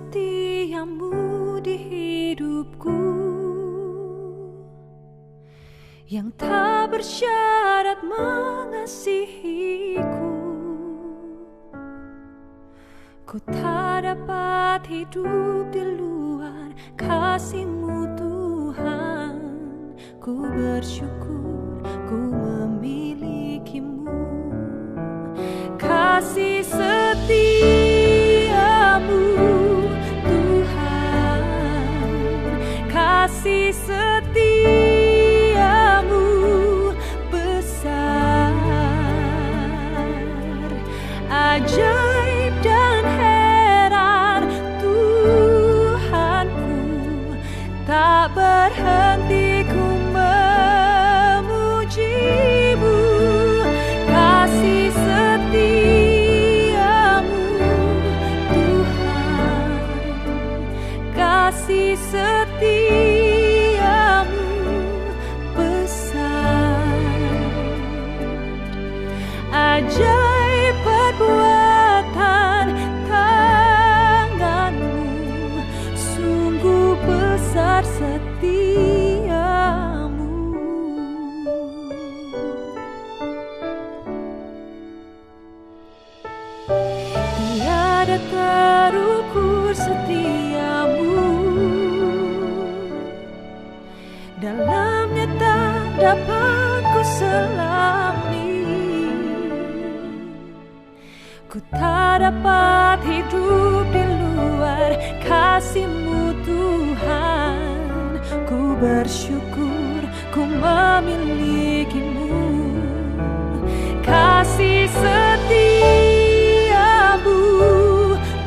setiamu di hidupku, yang tak bersyarat mengasihiku. Ku tak dapat hidup di luar kasih-Mu Tuhan. Ku bersyukur ku memilikimu. Kasih setiamu Tuhan, kasih setiamu besar, ajaib dan heran Tuhanku. Tak berhenti ku memuji-Mu. Kasih setiamu Tuhan, kasih setiamu besar, ajaib perbuatan tangan-Mu, sungguh besar setiamu. Tiada terukur setiamu, dalamnya tak dapat ku selami. Ku tak dapat hidup di luar kasih-Mu Tuhan. Ku bersyukur ku memilikimu. Kasih setiamu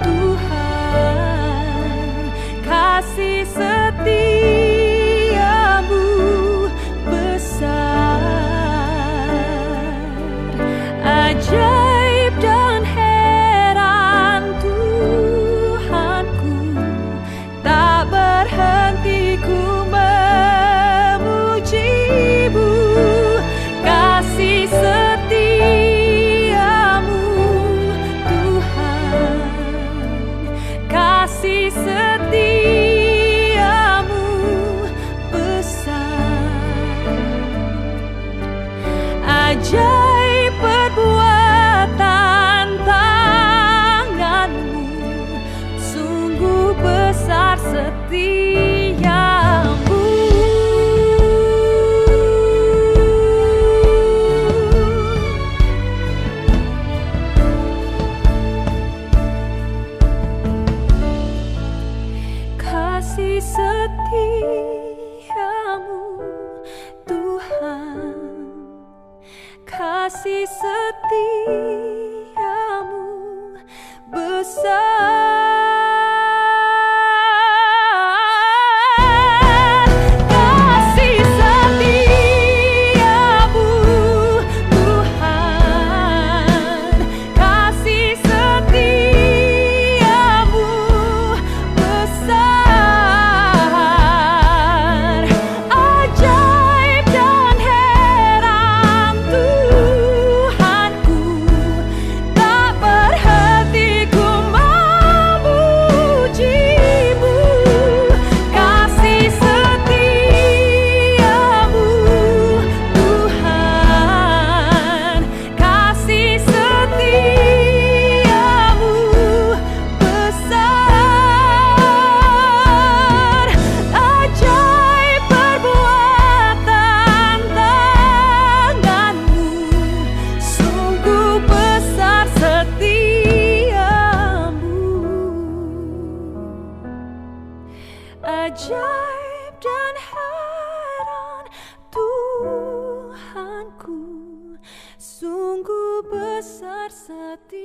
Tuhan, kasih setiamu besar, ajaib dan heran Tuhanku. Tak berhenti ku memuji-Mu. Kasih setiamu Tuhan, kasih setiamu besar, ajaib perbuatan tangan-Mu, sungguh besar setiamu. Kasih setiamu Tuhan, kasih setiamu besar, kasih setiamu Tuhan, kasih setiamu besar, ajaib dan heran Tuhanku. Tak berhenti ku memuji-Mu. Kasih setiamu Tuhan, kasih setiamu besar, ajaib perbuatan tangan-Mu, sungguh besar setiamu, ajaib dan heran Tuhanku, sungguh besar setiamu.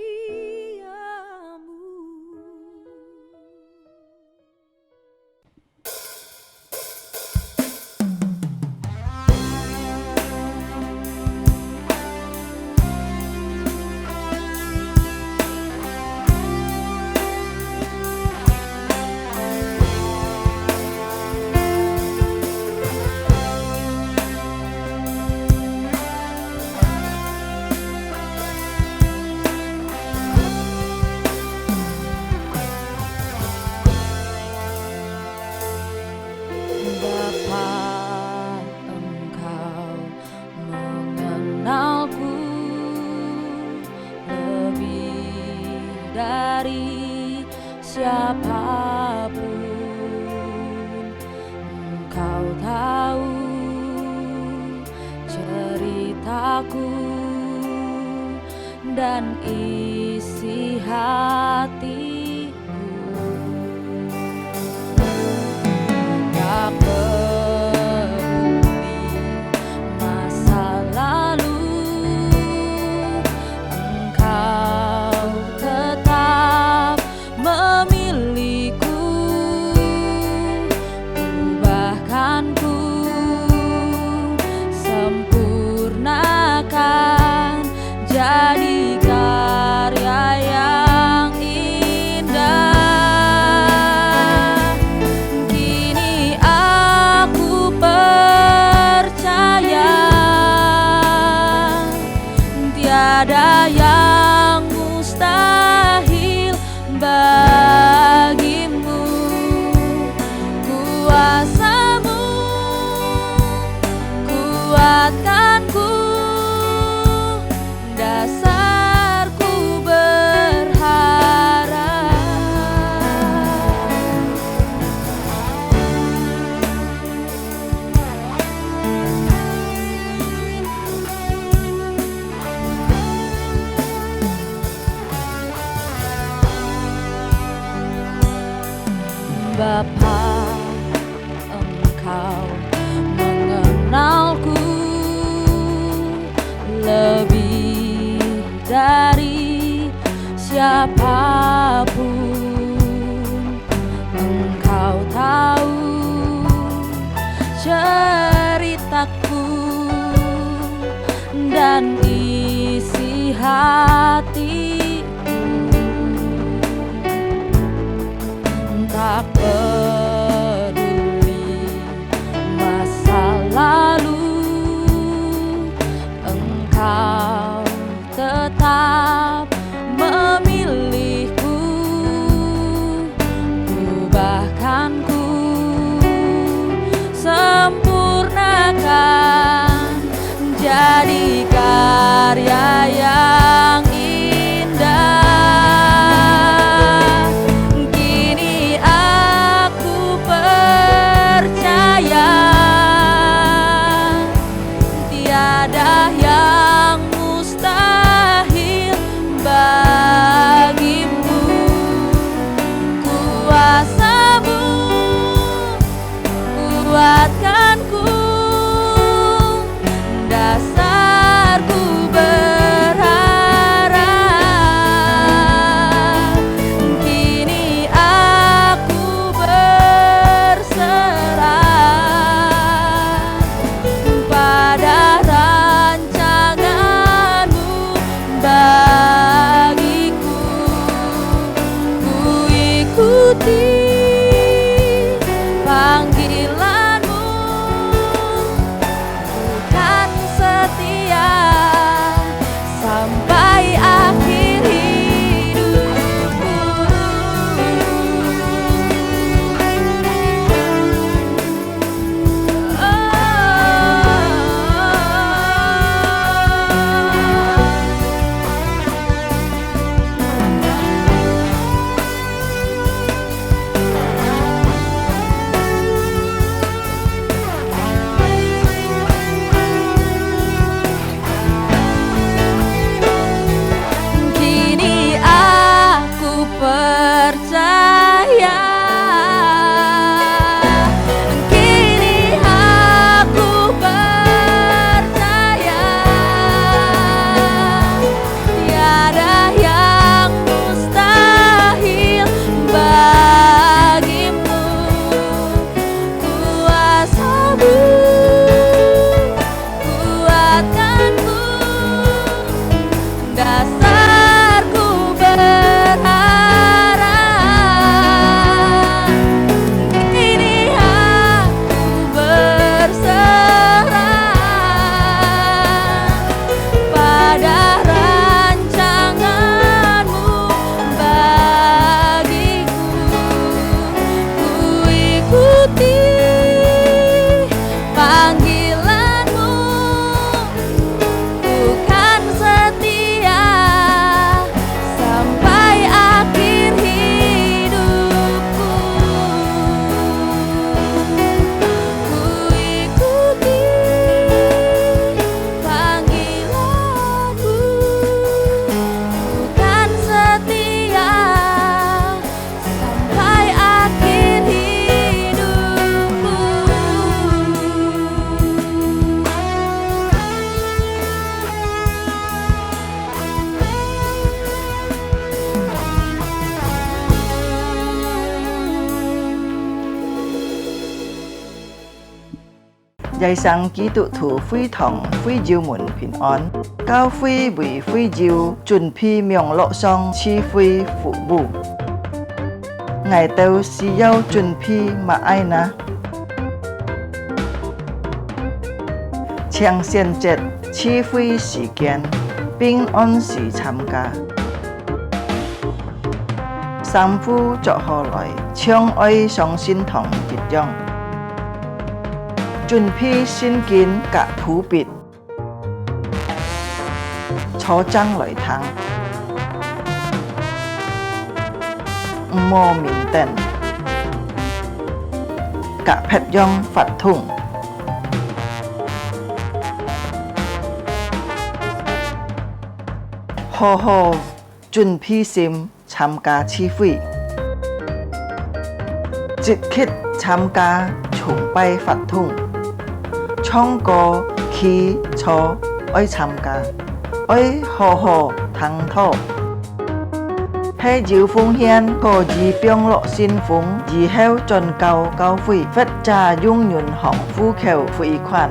siapapun. Engkau tahu ceritaku dan isi hatiku. Tak peduli masa lalu, Engkau tetap memilihku. Ubahkanku, sempurnakan jadi karya yang indah. Kini aku percaya tiada yang mustahil bagimu. Kuasamu kuatkanku, dasarku berharap. Bapa, Engkau mengenalku lebih dari siapapun. Engkau tahu ceritaku dan isi hatiku. Tak peduli masa lalu, Engkau tetap memilihku. Ubahkanku, sempurnakan jadi karya yang indah. Kini aku percaya tiada yang mustahil bagimu. Kuasamu kuatkanku, dasarku berharap. Kini aku berserah pada rancanganmu bagiku. Ku ikuti panggilanmu, bukan setia sampai akhir hidupku. Kini aku percaya, kini aku percaya tiada yang mustahil bagimu. Kuasamu kuatkanku, dasarku berharap. Kini aku berserah pada rancanganmu bagiku. Ku ikuti panggilanmu, bukan setia sampai akhir hidupku. 日生基督徒會堂會友們平安，教會為會友準備名錄上賜會服務。我哋需要準備乜嘢呢？請選擇賜會時間並按時參加。三夫作下來，唱愛上信堂結帳。準備聖經及譜別，初章來聽，唔好面等，及拍樣發通，好好準備心參加聚會，積極參加崇拜發通。唱歌、祈禱愛參加，愛好好聽討。係要奉獻可以並落信封，以後轉交教會，或者用銀行戶口匯款。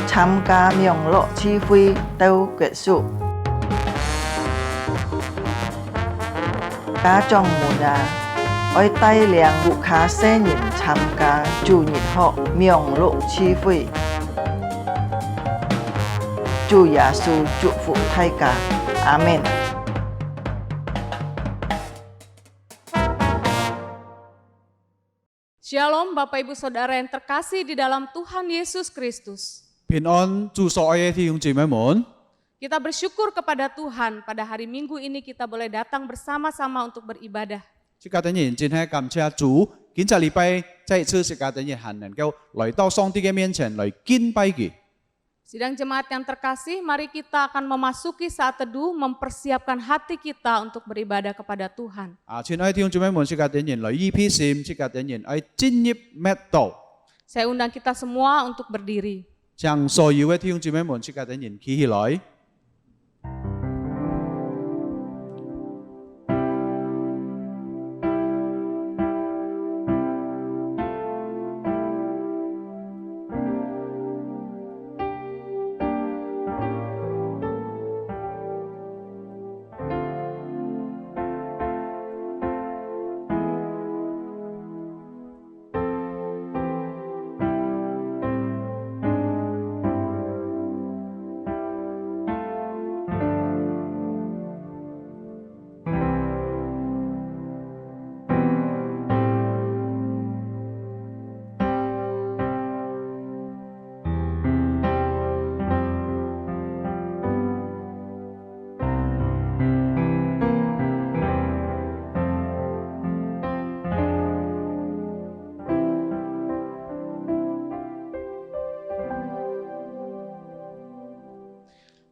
參加名錄聚會到結束。家長們啊，愛帶領顧客新人參加主日學名錄聚會。主耶穌祝福大家，阿們。Shalom Bapak Ibu Saudara yang terkasih di dalam Tuhan Yesus Kristus. 平安，祝所愛嘅弟兄姊妹們。 Kita bersyukur kepada Tuhan pada hari Minggu ini kita boleh datang bersama-sama untuk beribadah. 這家等人真係感謝主，今個禮拜再一次這家等人還能夠來到上帝嘅面前來敬拜佢。 Sidang jemaat yang terkasih, mari kita akan memasuki saat teduh, mempersiapkan hati kita untuk beribadah kepada Tuhan. 親愛弟兄姊妹們，這家等人來預備心，這家等人來進入默禱。 Saya undang kita semua untuk berdiri. 將所有嘅弟兄姊妹們，這家等人企起來。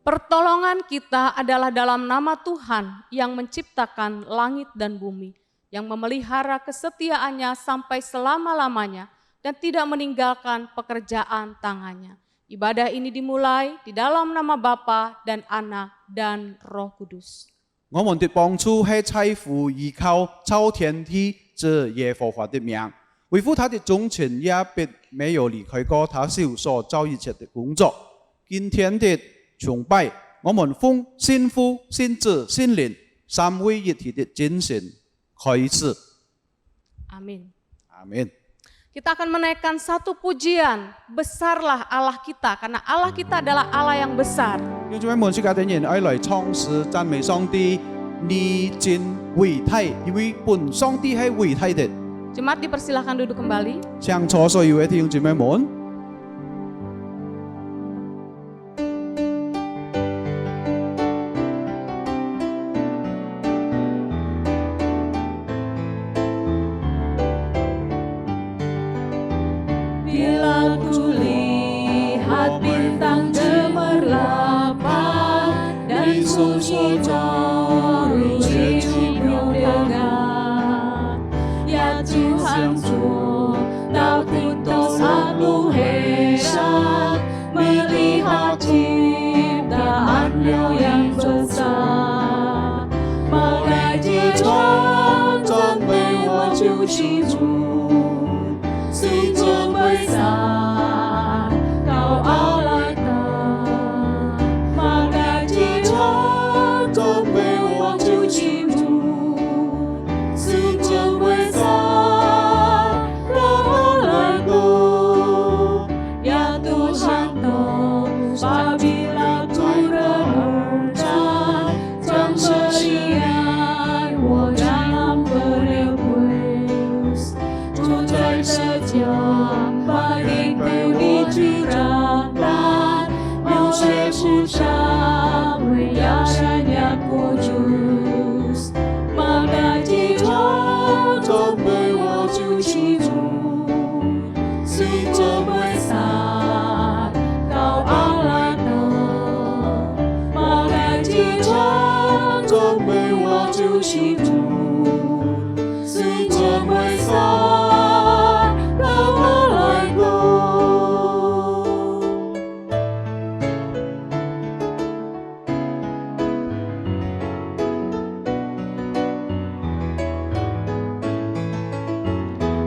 Pertolongan kita adalah dalam nama Tuhan yang menciptakan langit dan bumi, yang memelihara kesetiaannya sampai selama-lamanya dan tidak meninggalkan pekerjaan tangannya. Ibadah ini dimulai di dalam nama Bapa dan Anak dan Roh Kudus. 我們的幫助係在乎依靠造天地之耶和華的名，維護他的忠誠也必沒有離開過他手所造一切的工作。今天的 崇拜，我們奉聖父、聖子、聖靈三位一體的精神開始。 Amin. Amin. Kita akan menaikkan satu pujian, besarlah Allah kita, karena Allah kita adalah Allah yang besar. 弟兄姊妹們，這家等人愛來唱詩讚美上帝，你真偉大，因為本上帝係偉大的。 Jemaat dipersilahkan duduk kembali. 向坐所有嘅弟兄姊妹們。 Bila ku lihat bintang gemerlapan dan sunyi baru hidupmu dengar, ya Tuhan ku tahu kutusanmu hebat melihat ciptaanmu yang besar, mengaji Tuhan dan mewakili 是真伟大，就是主，随着为撒到阿拉德，马来基场准备我就是主，随着为撒到阿拉德。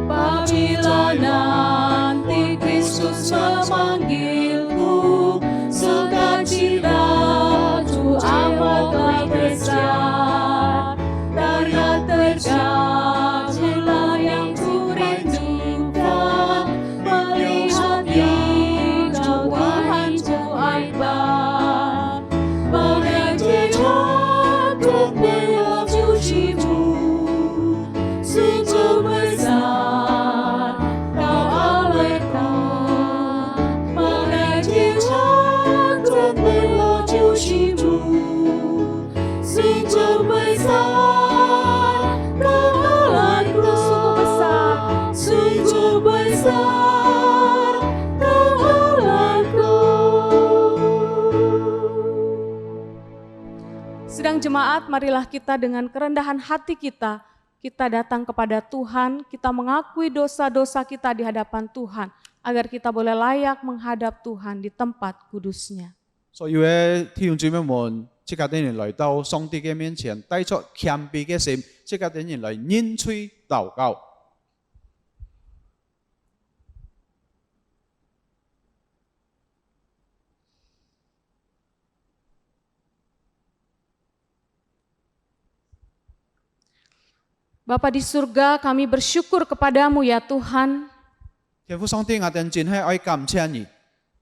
Apabila nanti Kristus memanggilku, sukacita tu amatlah besar. Karena terjadilah yang ku rindukan, melihat Engkau Tuhanku akbar. Mengerti dan mengaku jiwa, suci besar kau Allahku. Mengerti dan mengaku jiwa, suci besar kau Allahku. Suci besar kau Allahku. Sedang jemaat, marilah kita dengan kerendahan hati kita datang kepada Tuhan, kita mengakui dosa-dosa kita di hadapan Tuhan, agar kita boleh layak menghadap Tuhan di tempat kudus-Nya. 所有嘅弟兄姊妹們，即刻等人來到上帝嘅面前，帶出謙卑嘅心，即刻等人來認罪禱告。Bapa di surga, kami bersyukur kepadamu ya Tuhan, 天父上帝，我哋真係愛感謝你，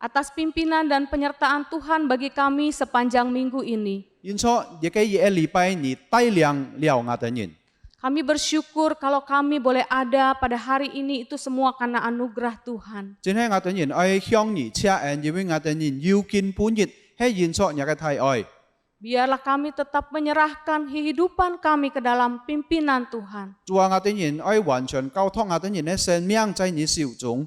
atas pimpinan dan penyertaan Tuhan bagi kami sepanjang minggu ini. 因錯亦嘅一禮拜你帶領了我哋人。 Kami bersyukur kalau kami boleh ada pada hari ini itu semua karena anugerah Tuhan. 真係我哋人愛向你謝恩，因為我哋人要見本日係因錯亦嘅太愛。 Biarlah kami tetap menyerahkan kehidupan kami ke dalam pimpinan Tuhan. 主啊，我哋人愛完全交託我哋人嘅生命在你手中。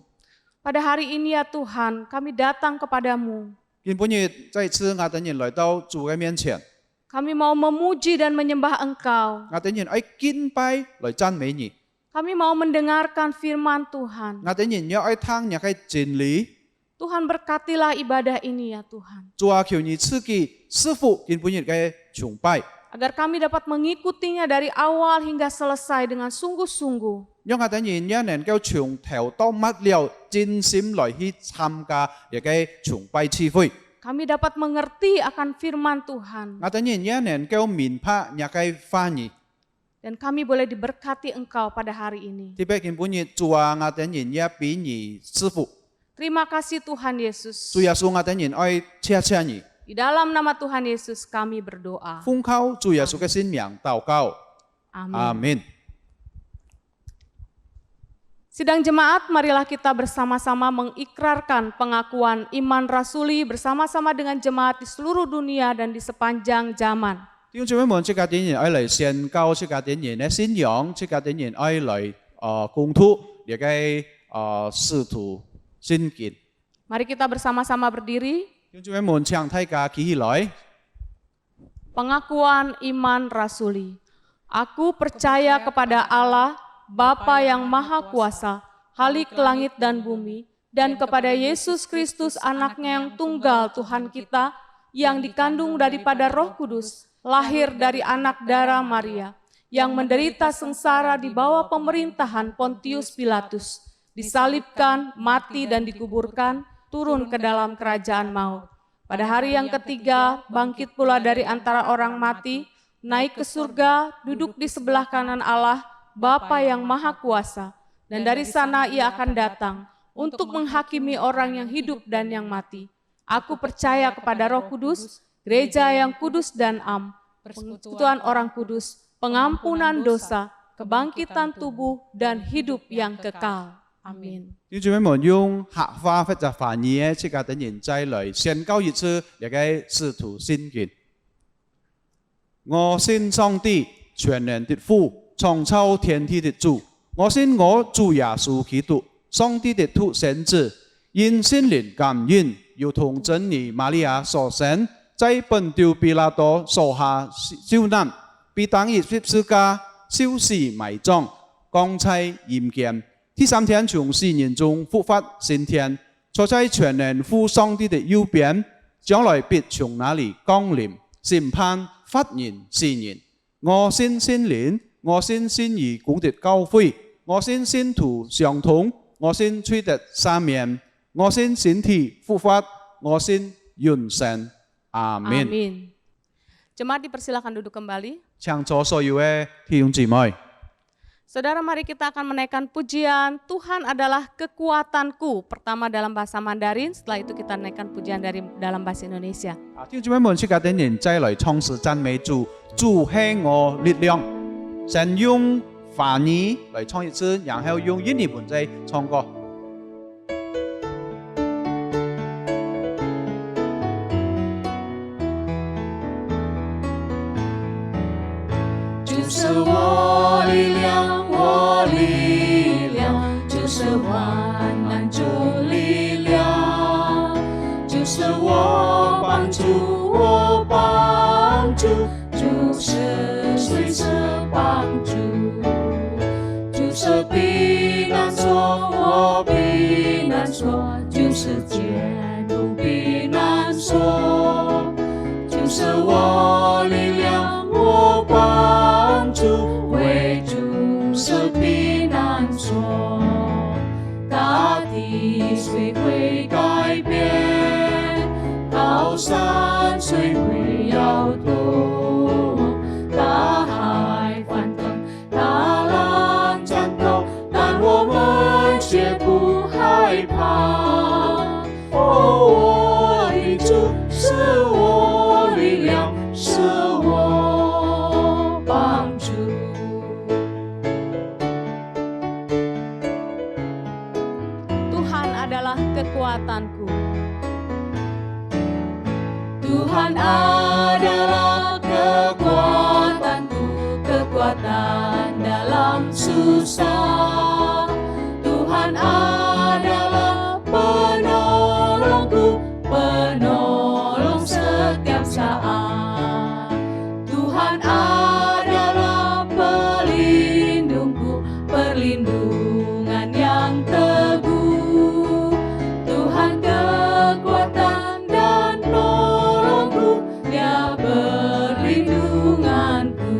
Pada hari ini ya Tuhan, kami datang kepadamu. 今本日再次我哋人來到主嘅面前， Kami mau memuji dan menyembah Engkau. 我哋人愛敬拜來讚美你。 Kami mau mendengarkan firman Tuhan. 我哋人要愛聽亦嘅真理。 Tuhan berkatilah ibadah ini ya Tuhan. 主啊，求你賜給師父今本日嘅崇拜， Agar kami dapat mengikutinya dari awal hingga selesai dengan sungguh-sungguh. 讓我哋人也能夠從頭到末了真心來去參加亦嘅崇拜聚會。 Kami dapat mengerti akan firman Tuhan. 我哋人也能夠明白亦嘅翻譯。 Dan kami boleh diberkati Engkau pada hari ini. 特別今本日主啊，我哋人也俾你師父， Terima kasih Tuhan Yesus. 主耶穌我哋人愛謝謝你， Di dalam nama Tuhan Yesus kami berdoa. 奉靠主耶穌嘅聖名禱告， Amin. 阿門。 Sidang jemaat, marilah kita bersama-sama mengikrarkan pengakuan iman rasuli bersama-sama dengan jemaat di seluruh dunia dan di sepanjang zaman. 弟兄姊妹們，即刻點人愛嚟宣告，即刻點人嘅信仰，即刻點人愛嚟公土，亦嘅使徒聖潔。 Mari kita bersama-sama berdiri. 弟兄姊妹們，請大家企起來。 Pengakuan iman rasuli. Aku percaya kepada Allah, Bapa yang Maha Kuasa, Khalik langit dan bumi, dan kepada Yesus Kristus anaknya yang tunggal Tuhan kita, yang dikandung daripada Roh Kudus, lahir dari anak darah Maria, yang menderita sengsara di bawah pemerintahan Pontius Pilatus, disalibkan, mati dan dikuburkan, turun ke dalam kerajaan maut. Pada hari yang ketiga, bangkit pula dari antara orang mati, naik ke surga, duduk di sebelah kanan Allah, Bapa yang Maha Kuasa, dan dari sana ia akan datang untuk menghakimi orang yang hidup dan yang mati. Aku percaya kepada Roh Kudus, gereja yang kudus dan am, persekutuan orang kudus, pengampunan dosa, kebangkitan tubuh, dan hidup yang kekal. Amin. 弟兄姊妹們，用客話或者翻譯嘅，即刻等人再來宣告一次，亦嘅使徒聖潔。我信上帝全能的父，創造天地的主，我信我主耶穌基督，上帝的獨生子，因聖靈感應，如同真理瑪利亞所生，在本丟比拉多手下受難，被當以十字架受死埋葬，降在陰間，第三天從死人中復活升天，坐在全能父上帝的右邊，將來必從那裡降臨，審判活人死人。我信聖靈，我信信義公的教會，我信信徒相通，我信罪得赦免，我信身體復活，我信永生。阿們。 Amin. Jemaat dipersilakan duduk kembali. 請座所有的弟兄姊妹， Saudara, mari kita akan menaikkan pujian Tuhan adalah kekuatanku. Pertama dalam bahasa Mandarin, setelah itu kita naikkan pujian dalam bahasa Indonesia. 弟兄姊妹們，這個等人再來唱詩讚美主，主係我力量。先用法語來唱一次，然後用印尼文再唱歌。 主是我力量，我力量，就是患难主力量，就是我帮助，我帮助，主是随时帮助，主是避难所，我避难所，就是坚固避难所，就是我力量，我帮助，为主是避难所，大地虽会改变，高山虽会摇动，大海翻腾，大浪涨头，但我们却不害怕。哦，我的主是我力量，是我帮助。 Tuhan adalah kekuatanku. Tuhan adalah kekuatanku, kekuatan dalam susah. Tuhan adalah penolongku, penolong setiap saat. Tuhan adalah pelindungku, perlindungan yang teguh. Tuhan kekuatan dan penolongku, Dia perlindunganku.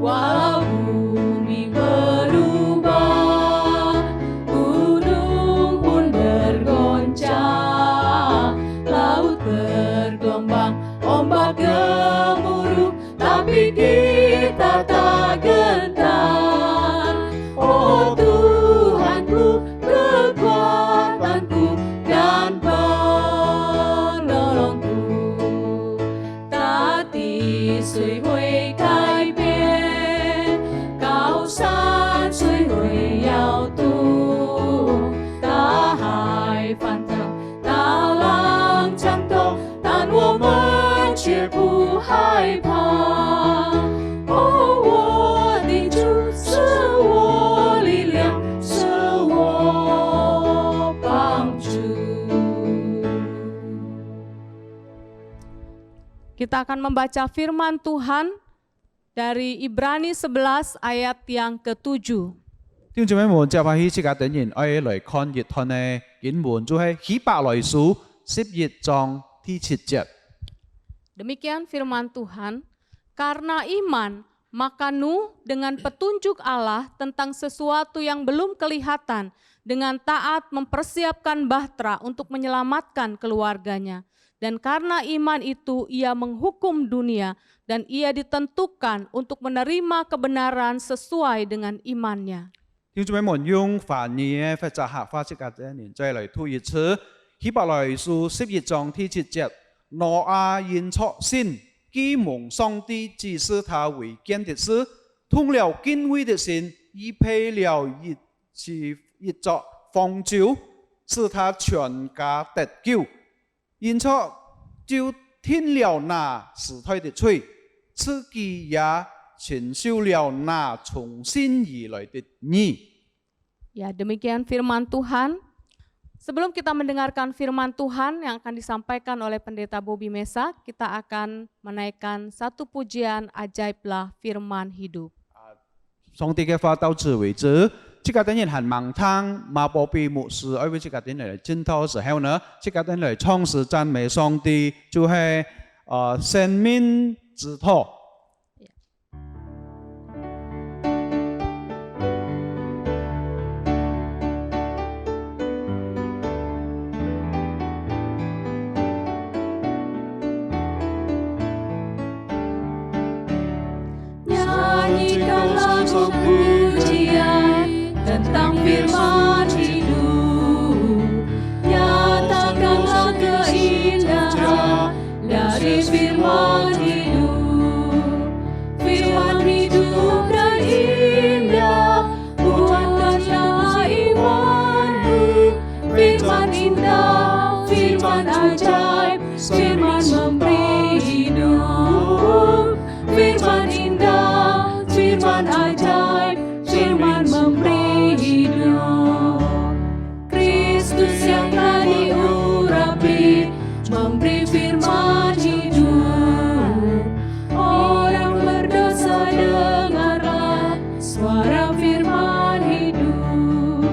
Walau bumi berubah, gunung pun bergoncang, laut bergelombang, ombak gemuruh, tapi kita tak gentar. Oh Tuhanku, kekuatanku dan penolongku. 大地虽会改变，高山虽会摇动，大海翻腾，大浪涨头，但我们却不害怕。哦，我的主是我力量，是我帮助。 Kita akan membaca firman Tuhan dari Ibrani 11 ayat yang ke-7. 弟兄姊妹們，接下去這個等人愛來看日看嘅經文，就係希伯來書11章第7節。 Demikian firman Tuhan, karena iman, maka Nuh dengan petunjuk Allah tentang sesuatu yang belum kelihatan, dengan taat mempersiapkan bahtera untuk menyelamatkan keluarganya. Dan karena iman itu ia menghukum dunia dan ia ditentukan untuk menerima kebenaran sesuai dengan imannya. 弟兄姊妹們，用法語嘅或者客話這個等人再來讀一次希伯來書11章第7節。挪亞因錯信，既蒙上帝指示他為見的事，通了敬畏的心，預備了一座方舟，使他全家得救。因錯就聽了那死胎的罪，自己也承受了那从心而來的義。 Ya, demikian firman Tuhan. Sebelum kita mendengarkan firman Tuhan yang akan disampaikan oleh Pendeta Bobby Mesa, kita akan menaikkan satu pujian ajaiblah firman hidup. 上帝嘅話到此為止。這個等人很忙湯，馬波比牧師，因為這個等人嚟進頭時候呢，這個等人嚟創始讚美上帝，就係生命之道。 Nyanyikan lagu pujian tentang firman hidup. Nyatakanlah keindahan dari firman hidup. Firman hidup dan indah, kuatkanlah imanmu. Firman indah, firman ajaib, firman memberi hidup. Firman indah, firman ajaib, firman memberi hidup. Kristus yang telah diurapi, memberi firman hidup. Orang berdosa dengarlah suara firman hidup,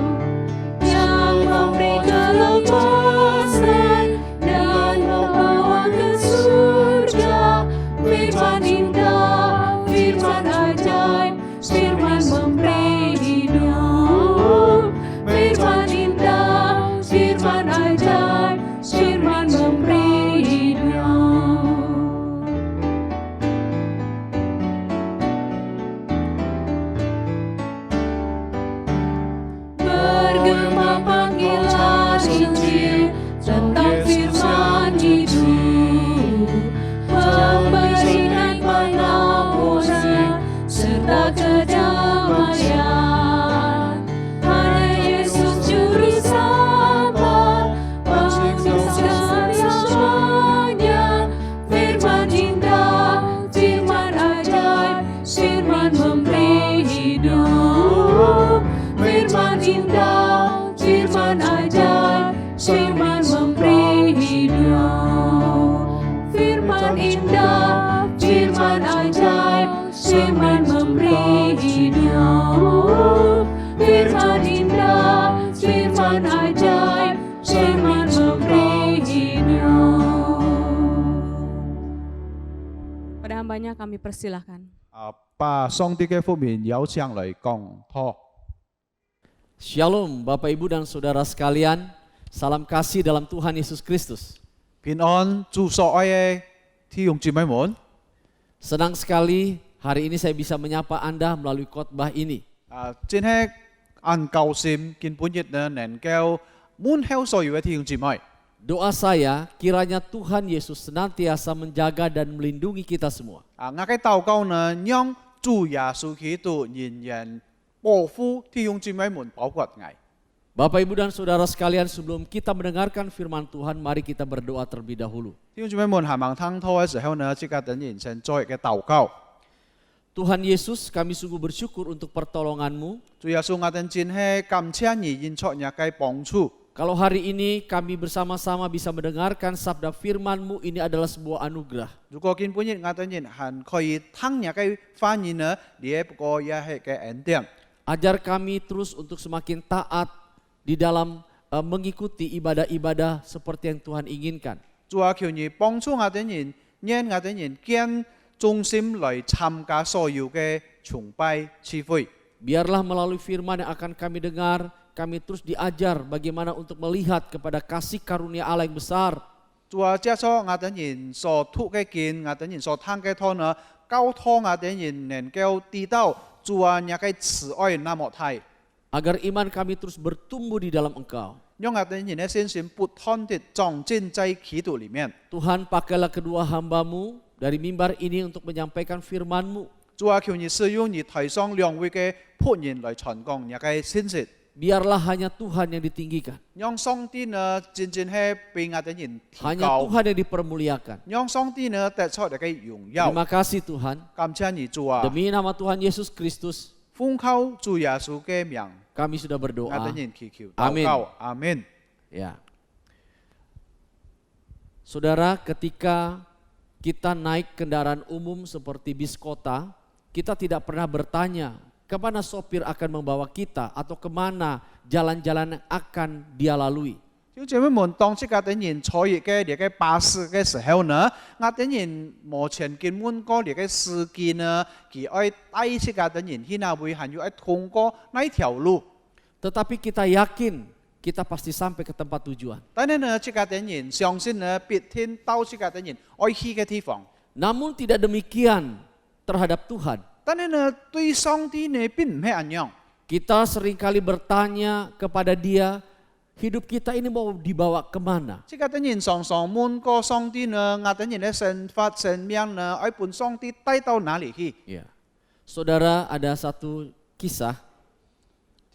yang memberi kelepasan dan membawa ke surga. Firman indah, firman ajaib, firman memberi hidup. Firman indah, firman ajaib, firman memberi hidup. Bergema panggilan Injil tentang firman hidup, memberikan pengampunan serta kedamaian. Hanya Yesus juru selamat, menghapuskan semuanya. Firman indah, firman ajaib, firman memberi hidup. Firman indah, firman ajaib, firman memberi hidup. Firman indah, firman ajaib, firman memberi hidup. Firman indah, firman ajaib, firman memberi hidup. Pada hambanya kami persilahkan. 把上帝嘅福面有請嚟講託。 Shalom Bapak Ibu dan Saudara sekalian, salam kasih dalam Tuhan Yesus Kristus. 平安祝所愛嘅弟兄姊妹們。 Senang sekali hari ini saya bisa menyapa Anda melalui khotbah ini. 真係很高興見本日呢能夠滿口所有嘅弟兄姊妹。 Doa saya kiranya Tuhan Yesus senantiasa menjaga dan melindungi kita semua. 我嘅禱告呢，讓主耶穌基督仍然保護弟兄姊妹們，包括我。 Bapak Ibu dan Saudara sekalian, sebelum kita mendengarkan firman Tuhan, mari kita berdoa terlebih dahulu. 弟兄姊妹們行忙湯拖嘅時候呢，即刻等人先做一個禱告。 Tuhan Yesus, kami sungguh bersyukur untuk pertolongan-Mu. 主耶穌，我哋真係感謝你應出一個幫助。 Kalau hari ini kami bersama-sama bisa mendengarkan sabda firman-Mu, ini adalah sebuah anugerah. 如果見本日我哋人係可以聽一個翻譯呢，你不過也係個恩典。 Ajar kami terus untuk semakin taat di dalam mengikuti ibadah-ibadah seperti yang Tuhan inginkan. 主啊，求你幫助我哋人，讓我哋人堅忠心來參加所有嘅崇拜聚會。 Biarlah melalui firman yang akan kami dengar, kami terus diajar bagaimana untuk melihat kepada kasih karunia Allah yang besar. 主啊，接受我哋人所讀嘅經，我哋人所聽嘅道呢，交託我哋人能夠知道主啊，你嘅慈愛那麼大， Agar iman kami terus bertumbuh di dalam Engkau. 讓我哋人嘅信心不斷地長進在基督裡面。 Tuhan, pakailah kedua hamba-Mu dari mimbar ini untuk menyampaikan firman-Mu. 主啊，求你使用你台上兩位嘅僕人來傳講你嘅信息。biarlah hanya Tuhan yang ditinggikan. 讓上帝呢真正係被我哋人提 Hanya 高， Tuhan yang dipermuliakan. 讓上帝呢得出嚟嘅榮耀。 Terima kasih Tuhan. 感謝你主啊！ Demi nama Tuhan Yesus Kristus, 奉靠主耶穌嘅名， kami sudah 我 berdoa. 哋人祈求 Amin. 禱告，阿門。 Ya. Saudara, ketika kita naik kendaraan umum seperti bis kota, kita tidak pernah bertanya kemana sopir akan membawa kita atau kemana jalan-jalan yang akan dia lalui. 小姐妹們，當即我哋人坐熱嘅呢個巴士嘅時候呢，我哋人目前根本個呢個司機呢，佢愛帶即我哋人去那會還要愛通過那一條路。 Tetapi kita yakin kita pasti sampai ke tempat tujuan. 但係呢，即我哋人相信呢，必定到即我哋人愛去嘅地方。 Namun tidak demikian terhadap Tuhan. 但係呢，對上帝呢並唔係咁樣。 Kita seringkali bertanya kepada Dia, hidup kita ini mau dibawa kemana? 即我哋人常常問過上帝呢，我哋人嘅生活生命呢，愛本上帝帶到哪裡去？ Ya. Saudara, ada satu kisah.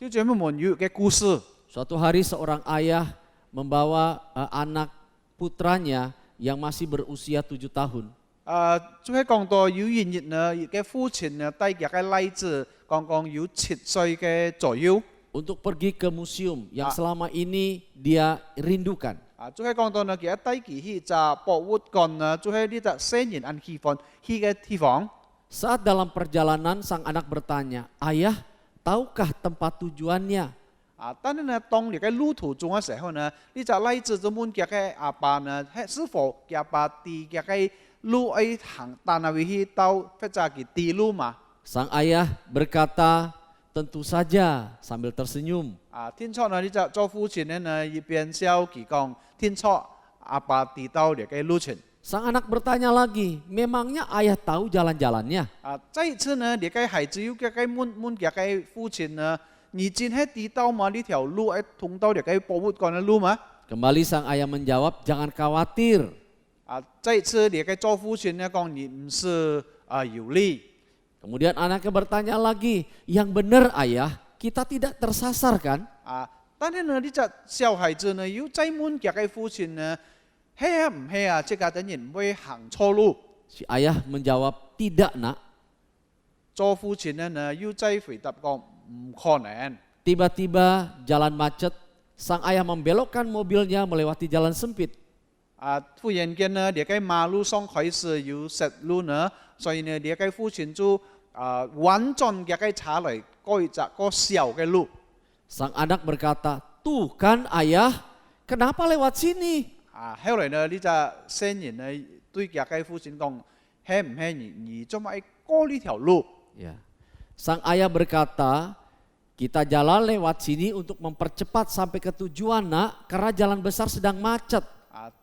小姐妹們有嘅故事。 Suatu hari seorang ayah membawa anak putranya yang masih berusia 7 tahun. 就係講到有一日呢，嘅父親呢帶佢嘅孩子，剛剛有7歲嘅左右。 Untuk pergi ke museum yang Ah. selama ini dia rindukan. 就係講到呢，佢帶佢去隻博物館呢，就係呢隻聖人安喜歡去嘅地方。 Saat dalam perjalanan sang anak bertanya, ayah tahukah tempat tujuannya? 但係呢，當你嘅路途中嘅時候呢，呢隻孩子就問佢嘅阿爸呢，是否佢阿爸啲佢嘅路愛行，但係去到或者佢啲路嘛？ Sang ayah berkata, tentu saja sambil tersenyum. 天錯呢，呢隻做父親呢，一邊笑佢講，天錯阿爸啲到你嘅路程。 Sang anak bertanya lagi, memangnya ayah tahu jalan-jalannya? 再一次呢，你嘅孩子又佢嘅問佢嘅父親呢，你真係知道嗎？呢條路係通到你嘅博物館嘅路嗎？ Kembali sang ayah menjawab, jangan khawatir. 再一次你嘅做父親呢講，你唔是有理。 Kemudian anaknya bertanya lagi, yang benar ayah, kita tidak tersasar kan? 但係呢，呢隻小孩子呢，又再問佢嘅父親呢，係唔係啊？即係等人唔會行錯路。 Si ayah menjawab, tidak nak. 做父親呢，又再回答講唔可能。 Tiba-tiba jalan macet, sang ayah membelokkan mobilnya melewati jalan sempit. 忽然間呢，你嘅馬路上開始有石路呢，所以呢，你嘅父親就穩轉佢嘅車嚟過一個小嘅路。 Sang anak berkata, tuh kan ayah, kenapa lewat sini? 後來呢，呢隻聖人呢對佢嘅父親講，係唔係你做乜過呢條路？ Ya. Sang ayah berkata, kita jalan lewat sini untuk mempercepat sampai ke tujuan nak, karena jalan besar sedang macet.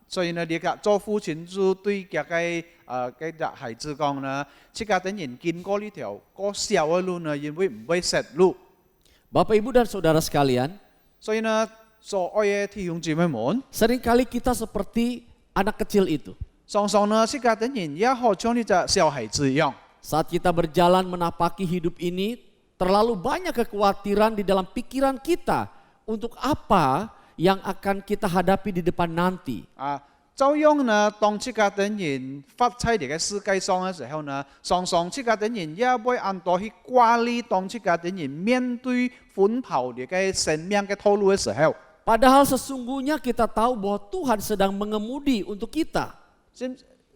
所以呢，你嘅做父親就對佢嘅隻孩子講呢，即刻等人經過呢條個小嘅路呢，因為唔會塞路。 Bapak Ibu dan Saudara sekalian, 所以呢，所愛嘅弟兄姊妹們， seringkali kita seperti anak kecil itu. 常常呢，即刻等人也好像呢隻小孩子一樣。 Saat kita berjalan menapaki hidup ini, terlalu banyak kekhawatiran di dalam pikiran kita untuk apa yang akan kita hadapi di depan nanti. 照樣呢，當即刻等人發出嚟嘅世界上嘅時候呢，常常即刻等人也會按多去掛慮，當即刻等人面對奔跑嚟嘅生命嘅道路嘅時候， Padahal sesungguhnya kita tahu bahwa Tuhan sedang mengemudi untuk kita.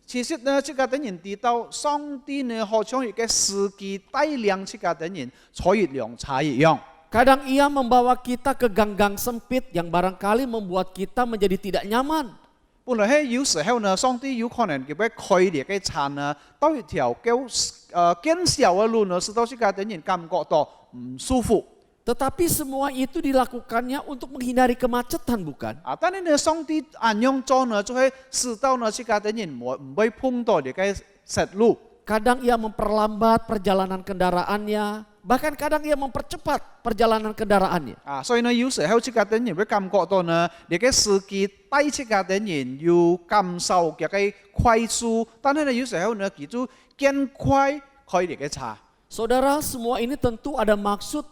其實呢，即刻等人知道上帝呢，好像一個司機帶領即刻等人坐一輛車一樣。 Kadang ia membawa kita ke gang-gang sempit yang barangkali membuat kita menjadi tidak nyaman. 本來係有時候呢，上帝有可能佢會開嚟嘅車呢，到一條較小嘅路呢，使到即刻等人感覺到唔舒服。 Tetapi semua itu dilakukannya untuk menghindari kemacetan, bukan? 但係呢，上帝按樣做呢，就係使到呢，即刻等人唔會碰到嚟嘅石路。 Kadang ia memperlambat perjalanan kendaraannya, bahkan kadang ia mempercepat perjalanan kendaraannya. 所以呢，有時候即刻等人會感覺到呢，你嘅司機帶即刻等人要感受佢嘅快速，但係呢，有時候呢，佢就更快開嚟嘅車。 Saudara, semua ini tentu ada maksud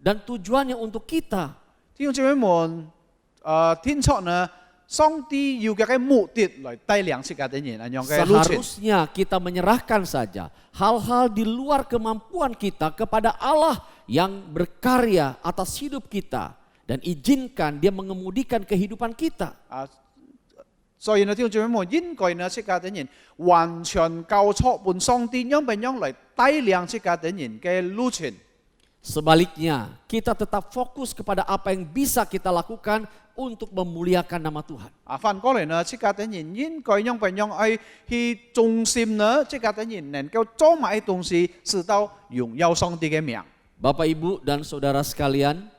dan tujuannya untuk kita. 弟兄姊妹們，天國呢，上帝要嘅目的來帶領世界的人，咁樣嘅路程。 Seharusnya kita menyerahkan saja hal-hal di luar kemampuan kita kepada Allah yang berkarya atas hidup kita dan izinkan Dia mengemudikan kehidupan kita. 所以呢，弟兄姊妹們應該呢，世界的人完全交託伴上帝，樣樣嚟帶領世界的人嘅路程。 Sebaliknya, kita tetap fokus kepada apa yang bisa kita lakukan untuk memuliakan nama Tuhan. 反過嚟呢，世界的人應該樣樣去重視呢，世界的人能夠做埋東西，直到榮耀上帝嘅名。 Bapak, Ibu, dan Saudara sekalian,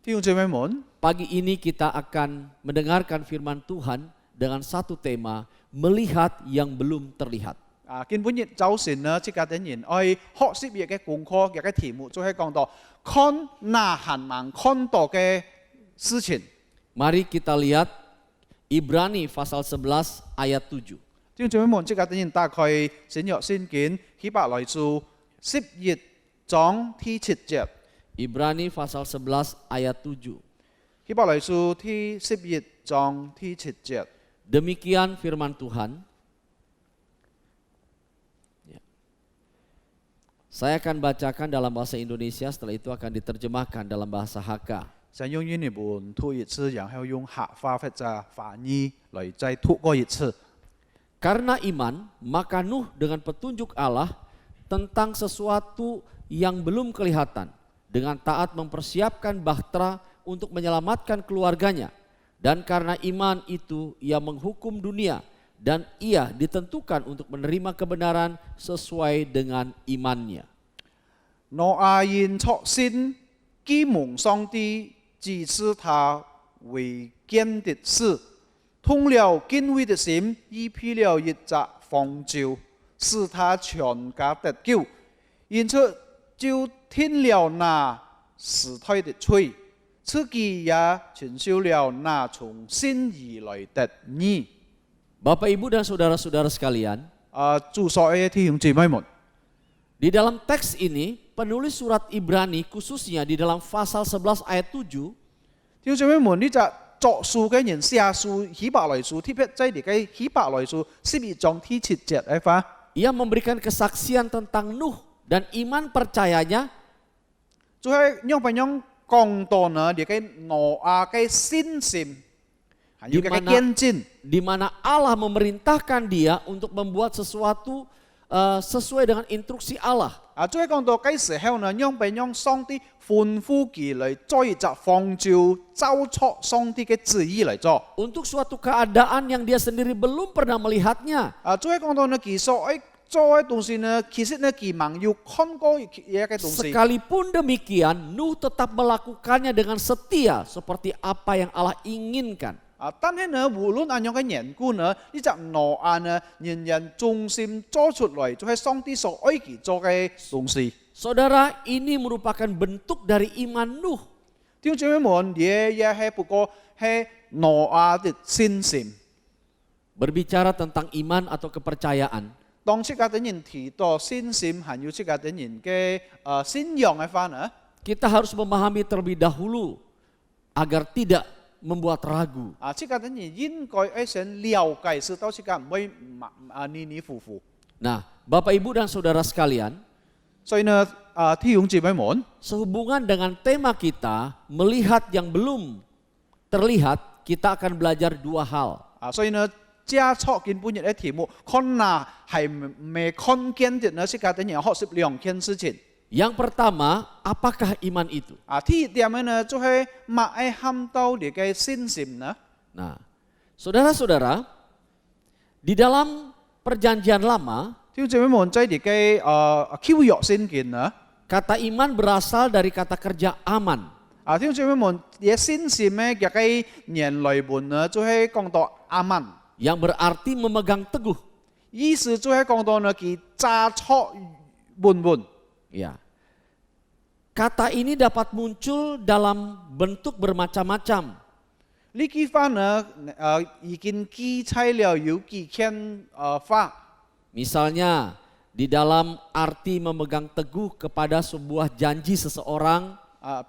弟兄姊妹們， pagi ini kita akan mendengarkan firman Tuhan dengan satu tema, melihat yang belum terlihat. 根本日早晨呢，世界的人愛學習嘢嘅功課嘅題目，就係講到看那還沒看到嘅事情。 Mari kita lihat Ibrani pasal 11 ayat 7. 弟兄姊妹們，世界的人打開新約聖經希伯來書11章第7節。 Ibrani pasal 11 ayat 7. 希伯來書第11章第7節。 Demikian firman Tuhan. Saya akan bacakan dalam bahasa Indonesia, setelah itu akan diterjemahkan dalam bahasa Hakka. 想用英文讀一次，然後用客話或者翻譯來再讀過一次。 Karena iman, maka Nuh dengan petunjuk Allah tentang sesuatu yang belum kelihatan, dengan taat mempersiapkan bahtera untuk menyelamatkan keluarganya. Dan karena iman itu ia menghukum dunia, dan ia ditentukan untuk menerima kebenaran sesuai dengan imannya. 挪亞因確信基蒙上帝指示他為見的事，通了敬畏的心，預備了一隻方舟，使他全家得救。因此就聽了那時代的吹，自己也承受了那從心而來的義。 Bapak, Ibu, dan saudara-saudara sekalian, 祝所有弟兄姊妹們。 di dalam teks ini penulis surat Ibrani khususnya di dalam pasal 11 ayat 7, 弟兄姊妹們，呢隻作書嘅人寫書希伯來書，特別在呢個希伯來書11章第7節嚟翻。 ia memberikan kesaksian tentang Nuh dan iman percayanya 就係樣樣講到呢，呢個挪亞嘅信心，還有個見證。 di mana Allah memerintahkan dia untuk membuat sesuatu sesuai dengan instruksi Allah. 就係講到嘅時候呢，樣上帝吩咐佢嚟做一隻方舟，照出上帝嘅旨意嚟做。 Untuk suatu keadaan yang dia sendiri belum pernah melihatnya. 就係講到呢，其實做嘅東西呢，其實呢，佢冇有看過嘢嘅東西。 Sekalipun demikian, Nuh tetap melakukannya dengan setia seperti apa yang Allah inginkan. 但係呢，無論按樣嘅緣故呢，呢隻挪亞呢，人人忠心做出來，就係上帝所愛佢做嘅東西。 Saudara, ini merupakan bentuk dari iman Nuh. 弟兄姊妹們，也係不過係挪亞的信心。 Berbicara tentang iman atau kepercayaan, 當世界的人提到信心，還有世界的人嘅信仰嘅話呢， kita harus memahami terlebih dahulu agar tidak membuat ragu. 世界的人應該先了解，知道世界唔會泥泥糊糊。 Nah, Bapak, Ibu, dan saudara sekalian, 所以呢，弟兄姊妹們， sehubungan dengan tema kita, melihat yang belum terlihat, kita akan belajar dua hal. 所以呢，加錯根本日嘅題目，看那係未看見的呢，世界的人學習兩件事情。 Yang pertama, apakah iman itu? 第一點呢，就係乜嘢喊到你嘅信心呢？ Nah, saudara-saudara, di dalam perjanjian lama, 弟兄姊妹們，在你嘅舊約聖經呢， kata iman berasal dari kata kerja aman. 弟兄姊妹們，嘅信心呢，嘅原來本呢，就係講到阿曼， yang berarti memegang teguh. 意思就係講到呢，佢揸錯本。 Ya. Kata ini dapat muncul dalam bentuk bermacam-macam. 呢句話呢，已經記載了有幾件話。 Misalnya, di dalam arti memegang teguh kepada sebuah janji seseorang,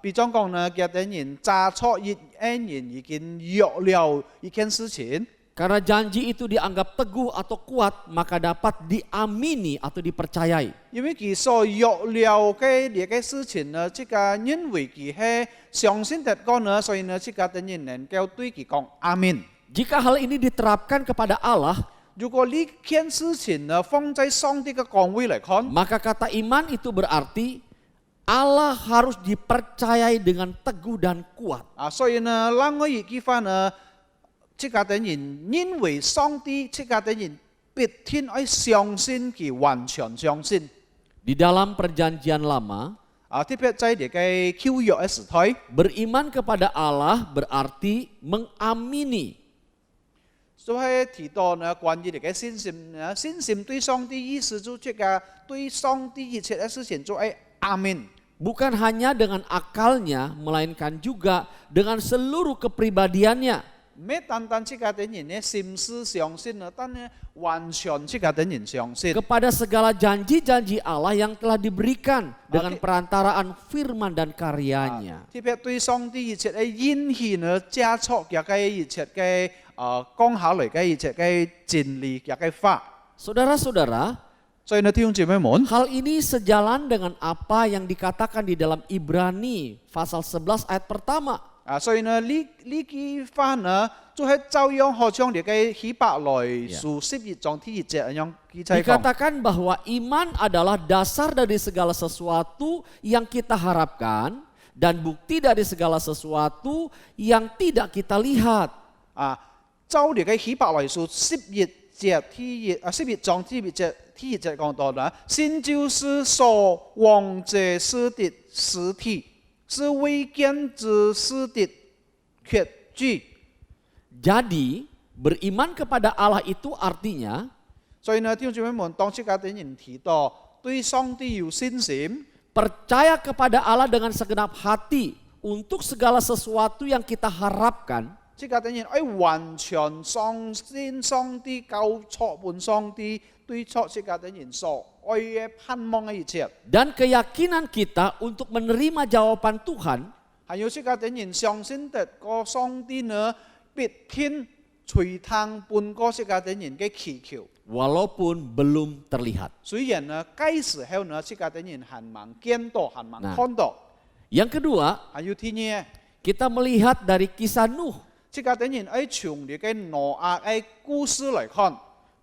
比方講呢，佢啲人揸錯一人已經約了一件事情。 Karena janji itu dianggap teguh atau kuat, maka dapat diamini atau dipercayai. 因為佢所約了嘅呢個事情呢，即個因為佢係相信得過呢，所以呢，即個啲人能夠對佢講阿們。 Jika hal ini diterapkan kepada Allah, 如果呢件事情呢放在上帝嘅崗位嚟看， maka kata iman itu berarti Allah harus dipercayai dengan teguh dan kuat. 所以呢，讓我一句話呢，即個啲人因為上帝，即個啲人必定要相信佢，完全相信。 Di dalam perjanjian lama, 特別在呢個舊約嘅時代。 beriman kepada Allah berarti mengamini. 所以提到呢，關於呢個信心呢，信心對上帝意思就這個對上帝一切嘅事情就係阿們。 Bukan hanya dengan akalnya, melainkan juga dengan seluruh kepribadiannya. 唔係單單這個啲人呢心思相信呢，但係完全這個啲人相信。 Kepada segala janji-janji Allah yang telah diberikan dengan perantaraan firman dan karyanya. 特別對上帝一切嘅應許呢，加速嘅一切嘅講下來嘅一切嘅真理嘅法。 Saudara-saudara, 所以呢，弟兄姊妹們， hal ini sejalan dengan apa yang dikatakan di dalam Ibrani pasal 11 ayat pertama. 所以呢，呢句話呢，就係照樣好像呢個希伯來書11章第1節樣記載講。 Dikatakan bahwa iman adalah dasar dari segala sesuatu yang kita harapkan dan bukti dari segala sesuatu yang tidak kita lihat. 照呢個希伯來書11章第1節講到呢，信就是所望之事的實體，是未見之事的確據。 Jadi beriman kepada Allah itu artinya 所以呢，弟兄姊妹們，當這個啲人提到對上帝有信心， percaya kepada Allah dengan segenap hati untuk segala sesuatu yang kita harapkan. 這個啲人要完全相信上帝，交託本上帝，對錯這個啲人所愛嘅盼望嘅一切。 Dan keyakinan kita untuk menerima jawaban Tuhan 還有這個啲人相信得個上帝呢，必定垂聽半個這個啲人嘅祈求。 walaupun belum terlihat. 雖然呢，該時候呢，這個啲人還蠻見到，還蠻看到。 Yang kedua, 還有第二， kita melihat dari kisah Nuh. 這個啲人要從呢個挪亞嘅故事來看。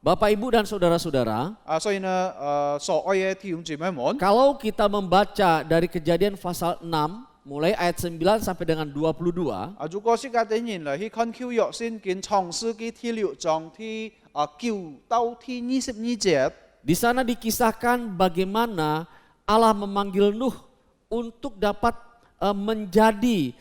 Bapak Ibu dan saudara-saudara, 所以呢，所愛嘅弟兄姊妹們， kalau kita membaca dari Kejadian pasal 6 mulai ayat 9 sampai dengan 22, 如果這個啲人嚟去看舊約聖經創世記第6章第9到第22節， di sana dikisahkan bagaimana Allah memanggil Nuh untuk dapat menjadi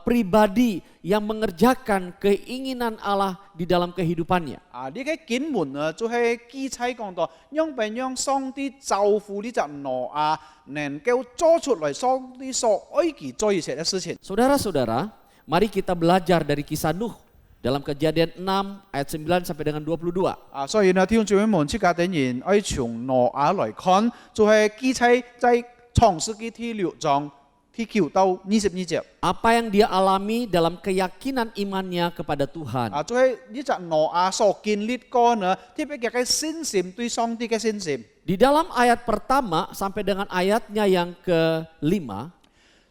pribadi yang mengerjakan keinginan Allah di dalam kehidupannya. 呢個經文呢，就係記載講到，讓上帝造福呢隻挪亞，能夠做出來上帝所愛佢做一切嘅事情。 Saudara-saudara, mari kita belajar dari kisah Nuh dalam Kejadian 6 ayat 9 sampai dengan 22. 所以呢，弟兄姊妹們，這個啲人要從挪亞來看，就係記載在創世記第6章第9到22節。 Apa yang dia alami dalam keyakinan imannya kepada Tuhan. 就係呢隻挪亞所經歷過呢，特別嘅信心對上帝嘅信心。 Di dalam ayat pertama sampai dengan ayatnya yang ke-5,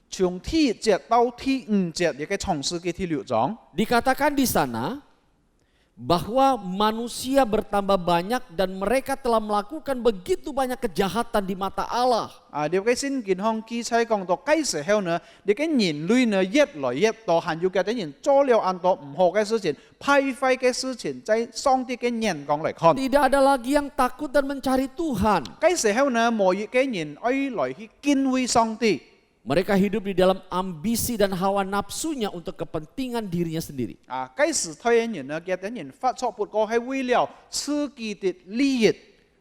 從第1節到第5節呢個創世記第6章， dikatakan di sana bahwa manusia bertambah banyak dan mereka telah melakukan begitu banyak kejahatan di mata Allah. 呢個聖經上記載講到，該時候呢，呢個人類呢越來越多，還有嘅啲人做了很多唔好嘅事情、敗壞嘅事情，在上帝嘅眼光嚟看， Tidak ada lagi yang takut dan mencari Tuhan. 該時候呢，冇一個人愛來去敬畏上帝。 Mereka hidup di dalam ambisi dan hawa nafsunya untuk kepentingan dirinya sendiri. 該時代嘅人呢，嘅啲人發錯不過係為了自己的利益。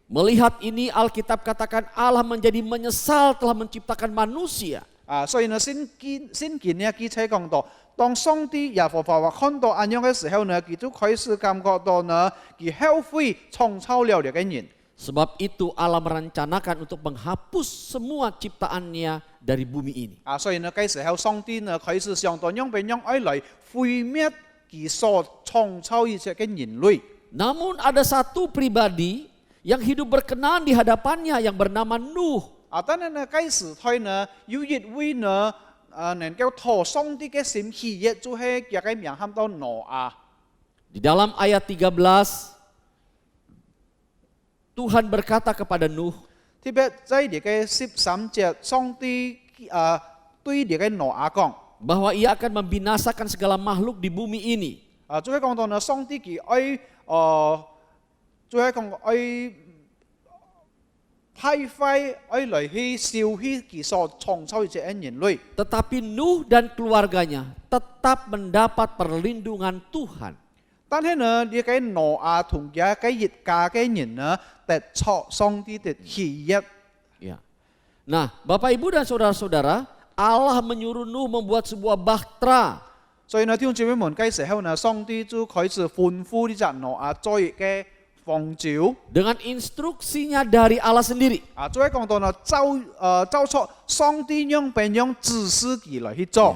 Melihat ini Alkitab katakan Allah menjadi menyesal telah menciptakan manusia. 所以呢，聖經呢記載講到，當上帝耶和華看到咁樣嘅時候呢，佢就開始感覺到呢，佢後悔創造了呢個人。 Sebab itu Allah merencanakan untuk menghapus semua ciptaannya dari bumi ini. 所以呢，嗰時候上帝呢開始上到樣變樣愛來毀滅佢所創造一切嘅人類。 Namun ada satu pribadi yang hidup berkenan di hadapannya yang bernama Nuh. 但係呢，嗰時佢呢有一位呢能夠討上帝嘅心喜悅，就係叫佢名喊到挪亞。 Di dalam ayat 13, Tuhan berkata kepada Nuh, 特別在呢個13節，上帝對呢個挪亞講。 bahwa ia akan membinasakan segala makhluk di bumi ini. 就係講到呢，上帝佢愛就係講愛破壞愛來去燒毀佢所創造一切嘅人類。 Tetapi Nuh dan keluarganya tetap mendapat perlindungan Tuhan. 但係呢，呢個挪亞同佢嘅一家嘅人呢，得錯上帝的喜悅。 Ya. Nah, Bapak Ibu dan saudara-saudara, Allah menyuruh Nuh membuat sebuah bahtera. 所以呢，弟兄姊妹們，嗰時候呢，上帝就開始吩咐呢隻挪亞做一個方舟。 Dengan instruksinya dari Allah sendiri. 就係講到呢，照出上帝樣變樣指示佢來去做。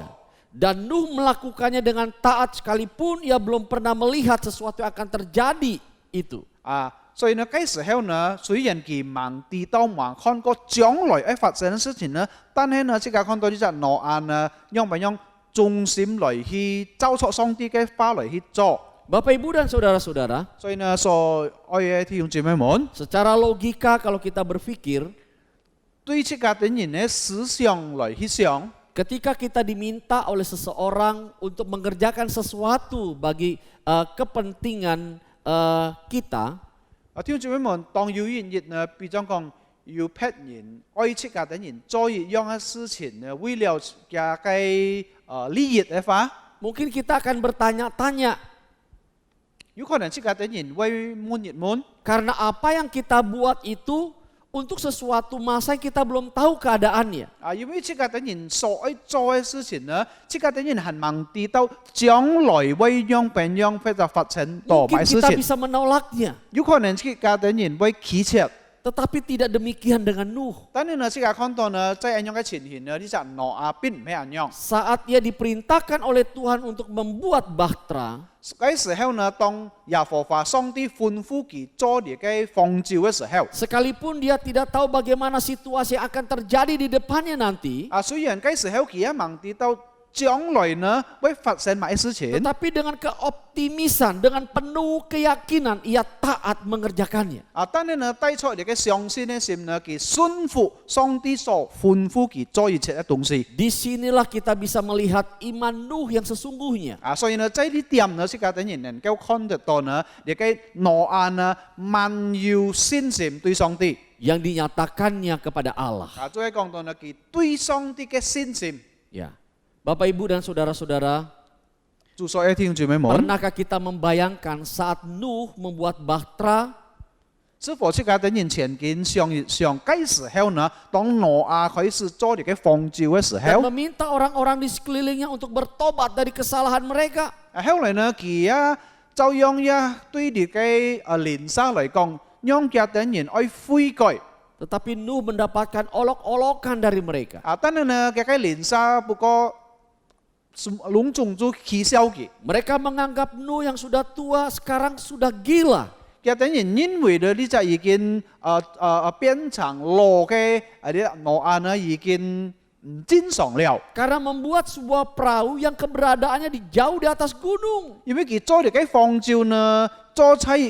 Dan Nuh melakukannya dengan taat sekalipun ia belum pernah melihat sesuatu yang akan terjadi itu. 所以呢，嗰時候呢，雖然佢盲知道盲看過將來會發生嘅事情呢，但係呢，即刻看到呢隻挪亞呢，樣變樣忠心來去照出上帝嘅話來去做。 Bapak Ibu dan saudara-saudara, 所以呢，所愛嘅弟兄姊妹們， secara logika kalau kita berpikir, 對這個等人嘅思想來去想， ketika kita diminta oleh seseorang untuk mengerjakan sesuatu bagi kepentingan kita, 弟兄姊妹們，當有人呢，比如講要逼人愛這個等人做一樣嘅事情呢，為了嘅利益嘅話， mungkin kita akan bertanya-tanya, 有可能這個等人會悶一悶。 karena apa yang kita buat itu untuk sesuatu masa yang kita belum tahu keadaannya. 因為這個等人所愛做嘅事情呢，這個等人係盲知道將來會樣變樣會發生多 Mungkin 買事 kita 情， bisa menolaknya, 有可能這個等人會拒絕。 tetapi tidak demikian dengan Nuh. 但係呢，這個看到呢，在咁樣嘅情形呢，呢隻挪亞並唔係咁樣。 Saat ia diperintahkan oleh Tuhan untuk membuat bahtera, 嗰時候呢，當耶和華上帝吩咐佢做呢個方舟嘅時候， sekalipun dia tidak tahu bagaimana situasi yang akan terjadi di depannya nanti, 雖然嗰時候佢一盲知道將來呢會發生乜事情， tetapi dengan keoptimisan, dengan penuh keyakinan ia taat mengerjakannya. 但係呢帶出呢個相信嘅心呢，佢順服上帝所吩咐佢做一切嘅東西。 Disinilah kita bisa melihat iman Nuh yang sesungguhnya. 所以呢，在呢點呢，這個等人能夠看得到呢，呢個挪亞呢滿有信心對上帝。 Yang dinyatakannya kepada Allah. 就係講到呢，佢對上帝嘅信心。 Ya, Bapak Ibu dan saudara-saudara, 主所有弟兄姊妹們， pernahkah kita membayangkan saat Nuh membuat bahtera, 是否這個等人前景上嗰時候呢，當挪亞開始做呢個方舟嘅時 dan 候， meminta orang-orang di sekelilingnya untuk bertobat dari kesalahan mereka? 後來呢，佢照樣對呢個鄰舍嚟講，讓嘅等人愛悔改。 Tetapi Nuh mendapatkan olok-olokan dari mereka. 但係呢，嘅鄰舍不過隆重就取笑佢。 Mereka menganggap Nuh yang sudah tua sekarang sudah gila. 嘅等人因為呢隻已經變成老嘅挪亞呢已經唔正常了。 Karena membuat sebuah perahu yang keberadaannya jauh di atas gunung. 因為佢做呢個方舟呢，做喺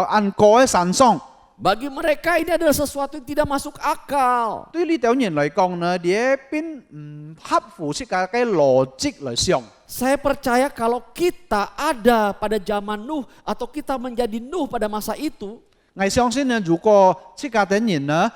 按過嘅山上。 Bagi mereka ini adalah sesuatu yang tidak masuk akal. 對呢種人嚟講呢，呢邊唔合乎這個嘅邏輯嚟想。 Saya percaya kalau kita ada pada zaman Nuh atau kita menjadi Nuh pada masa itu, 我相信呢，如果這個等人呢，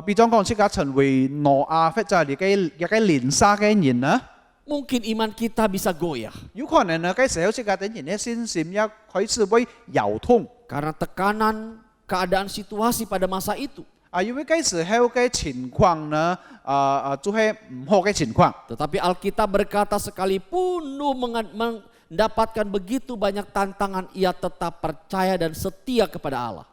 比如講這個成為挪亞或者呢個鄰舍嘅人呢， mungkin iman kita bisa goyah. 有可能呢，嗰時候這個等人嘅信心一開始會搖動。 Karena tekanan keadaan situasi pada masa itu. 因為嗰時候嘅情況呢，就係唔好嘅情況。 Tetapi Alkitab berkata sekalipun Nuh mendapatkan begitu banyak tantangan, ia tetap percaya dan setia kepada Allah.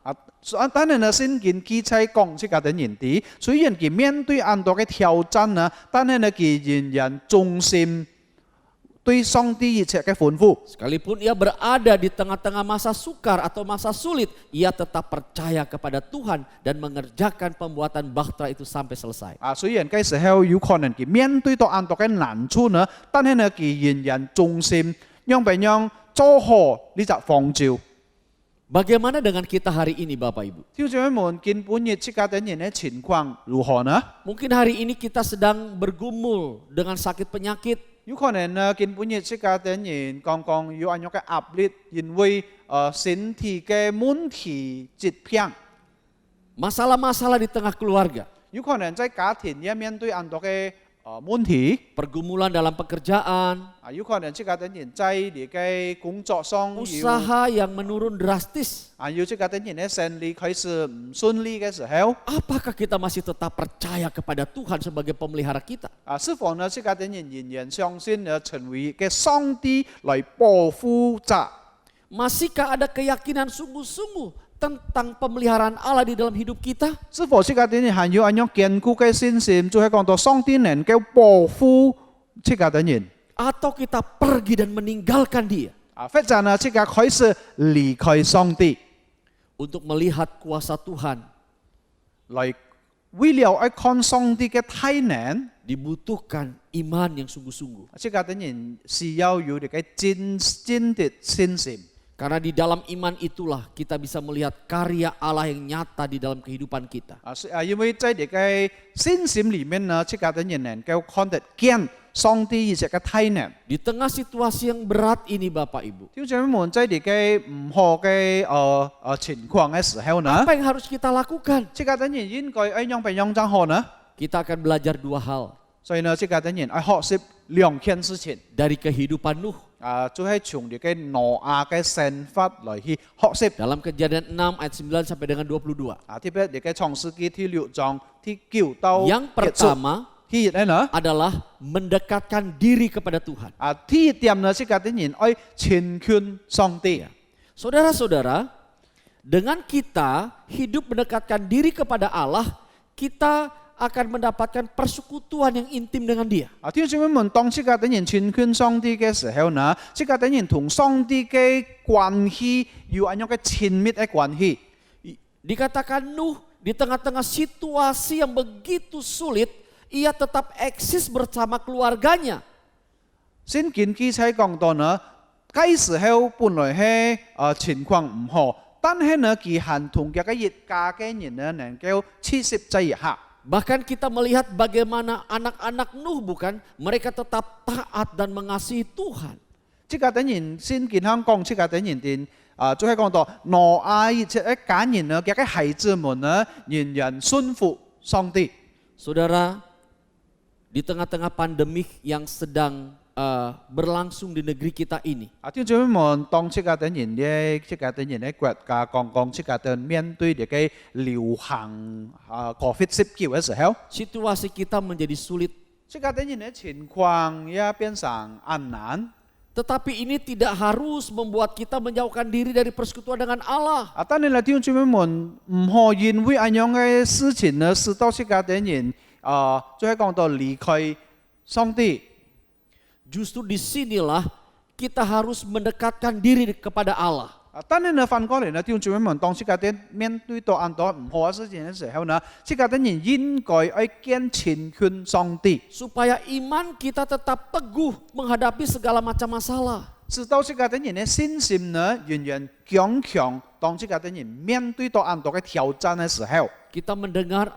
当然呢，聖經記載講即個的人哋，雖然佢面對很多嘅挑戰呢，但係呢佢仍然忠心對上帝一切嘅吩咐。 Sekalipun ia berada di tengah-tengah masa sukar atau masa sulit, ia tetap percaya kepada Tuhan dan mengerjakan pembuatan bahtera itu sampai selesai. 雖然嗰時候有可能佢面對到很多嘅難處呢，但係呢佢仍然忠心，讓別人做好呢隻方照。 Bagaimana dengan kita hari ini Bapak Ibu? 弟兄姊妹們，見本日即個的人嘅情況如何呢？ Mungkin hari ini kita sedang bergumul dengan sakit penyakit. 有可能呢，見本日即個的人剛剛有安樣嘅壓力，因為身體嘅問題疾病。 Masalah-masalah di tengah keluarga. 有可能在家庭也面對很多嘅問題。 Pergumulan dalam pekerjaan. 有可能即個的人在你嘅工作上有 Usaha yang menurun drastis. 有即個的人嘅生理開始唔順利嘅時候， Apakah kita masih tetap percaya kepada Tuhan sebagai pemelihara kita? 是否呢即個的人仍然相信呢成為嘅上帝來保護者？ Masihkah ada keyakinan sungguh-sungguh tentang pemeliharaan Allah di dalam hidup kita? 是否即個的人還有安樣堅固嘅信心，就係講到上帝能夠保護即個的人？ Atau kita pergi dan meninggalkan dia 或者呢即個開始離開上帝， untuk melihat kuasa Tuhan? 來為了愛看上帝嘅大能， Dibutuhkan iman yang sungguh-sungguh. 即個的人是要有你嘅真的信心。 Karena di dalam iman itulah kita bisa melihat karya Allah yang nyata di dalam kehidupan kita. 因為在你嘅信心裡面呢，即個的人能夠看得見上帝一切嘅大能。 Di tengah situasi yang berat ini Bapak Ibu, 弟兄姊妹們，在你嘅唔好嘅情況嘅時候呢， apa yang harus kita lakukan? 即個的人應該愛樣怎樣好呢？ Kita akan belajar dua hal 所以呢，即個的人愛學習兩件事情。 dari kehidupan Nuh. 就係從你嘅挪亞嘅生法來去學習。 Dalam Kejadian 6 ayat 9 sampai dengan 22. 特別你嘅創世記第6章第9到 Yang pertama 第一呢， adalah mendekatkan diri kepada Tuhan. 第一點呢，即個的人愛親近上帝。 Saudara-saudara, dengan kita hidup mendekatkan diri kepada Allah, kita akan mendapatkan persekutuan yang intim dengan Dia. 弟兄姊妹們，當即個的人親近上帝嘅時候呢，即個的人同上帝嘅關係有一樣嘅親密嘅關係。 Dikatakan Nuh di tengah-tengah situasi yang begitu sulit, ia tetap eksis bersama keluarganya. 聖經記載講到呢，嗰時候本來係情況唔好，但係呢，佢還同佢嘅一家嘅人呢能夠黐實在一下。 Bahkan kita melihat bagaimana anak-anak Nuh bukan, mereka tetap taat dan mengasihi Tuhan. 即個等人先健康講，即個等人哋就係講到挪亞一切嘅家人呢，佢嘅孩子們呢，仍然順服上帝。 Saudara, di tengah-tengah pandemik yang sedang berlangsung di negeri kita ini, 弟兄姊妹們，當即個等人咧，即個等人咧國家剛剛即個等面對呢個流行COVID-19嘅時候， situasi kita menjadi sulit. 即個等人嘅情況也變成艱難。 Tetapi ini tidak harus membuat kita menjauhkan diri dari persekutuan dengan Allah. 但係咧，弟兄姊妹們唔可因為咁樣嘅事情呢，使到即個等人就係講到離開上帝。 Justru disinilah kita harus mendekatkan diri kepada Allah. 但係呢，反過嚟呢，弟兄姊妹們，當即個等面對到很多唔好嘅事情嘅時候呢，即個等人應該要堅親近上帝。 Supaya iman kita tetap teguh menghadapi segala macam masalah. 直到這個等人嘅信心呢，仍然強強，當這個等人面對到很多嘅挑戰嘅時候， Kita mendengar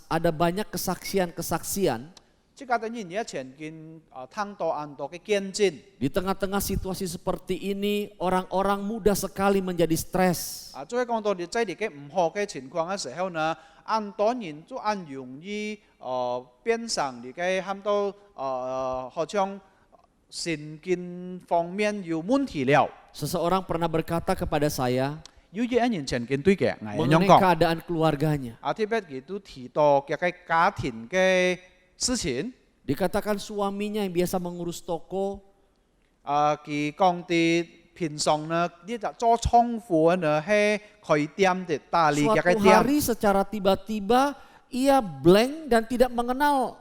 ada banyak kesaksian-kesaksian 這個等人也曾經聽到很多嘅見證。 di tengah-tengah situasi seperti ini, orang-orang mudah sekali menjadi stres. 就係講到你在你嘅唔好嘅情況嘅時候呢，很多人就很容易變成你嘅很多好像神經方面有問題了。 Seseorang pernah berkata kepada saya 有一人曾經對嘅我 mengenai 講， keadaan keluarganya. 特別佢都提到嘅家庭嘅事情。 Dikatakan suaminya yang biasa mengurus toko 佢講啲平常呢，你就做倉庫呢係開店的大力嘅 Suatu 店。 hari secara tiba-tiba ia blank dan tidak mengenal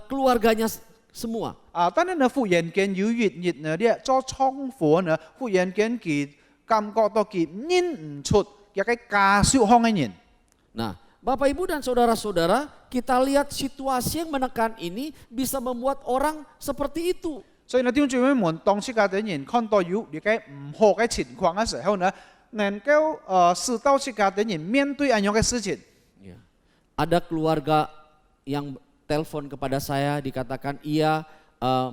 keluarganya semua. 但係呢，忽然間有一日呢，你做倉庫呢，忽然間佢感覺到佢認唔出一個家屬行嘅人。 Nah, Bapak Ibu dan saudara-saudara, kita lihat situasi yang menekan ini bisa membuat orang seperti itu. 所以呢，弟兄姊妹們，當時嘅人看到有一個唔好嘅情況嘅時候呢，能夠使到時嘅人面對咁樣嘅事情。 Ya. Ada keluarga yang telepon kepada saya dikatakan ia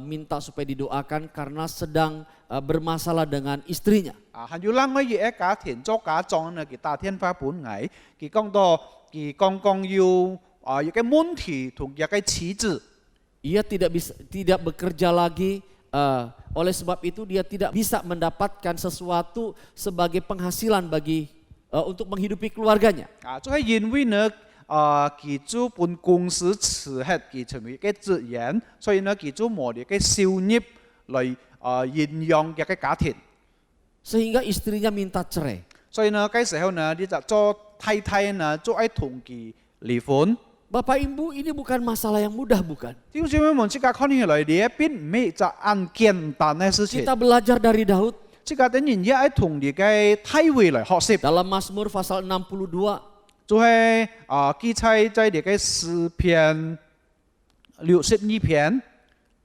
minta supaya didoakan karena sedang bermasalah dengan istrinya. 還有另外一個家庭做家長呢，佢打電話本嚟，佢講到佢剛剛有一個問題同一個妻子。 Ia tidak bekerja lagi, oleh sebab itu dia tidak bisa mendapatkan sesuatu sebagai penghasilan bagi untuk menghidupi keluarganya. 就係因為呢，佢做本公司辭hết，佢成為一個職員，所以呢，佢做冇一個收入來營養一個家庭。 Sehingga istrinya minta cerai. 所以呢，嗰時候呢，你就做太太呢，就愛同佢離婚。 Bapak Ibu, ini bukan masalah yang mudah, bukan? 弟兄姊妹們，即刻看起來，呢一邊唔係就按簡單嘅事情。 Kita belajar dari Daud 即刻等人也愛同你嘅體會來學習。 dalam Mazmur pasal 62. 就係記載在你嘅詩篇62篇。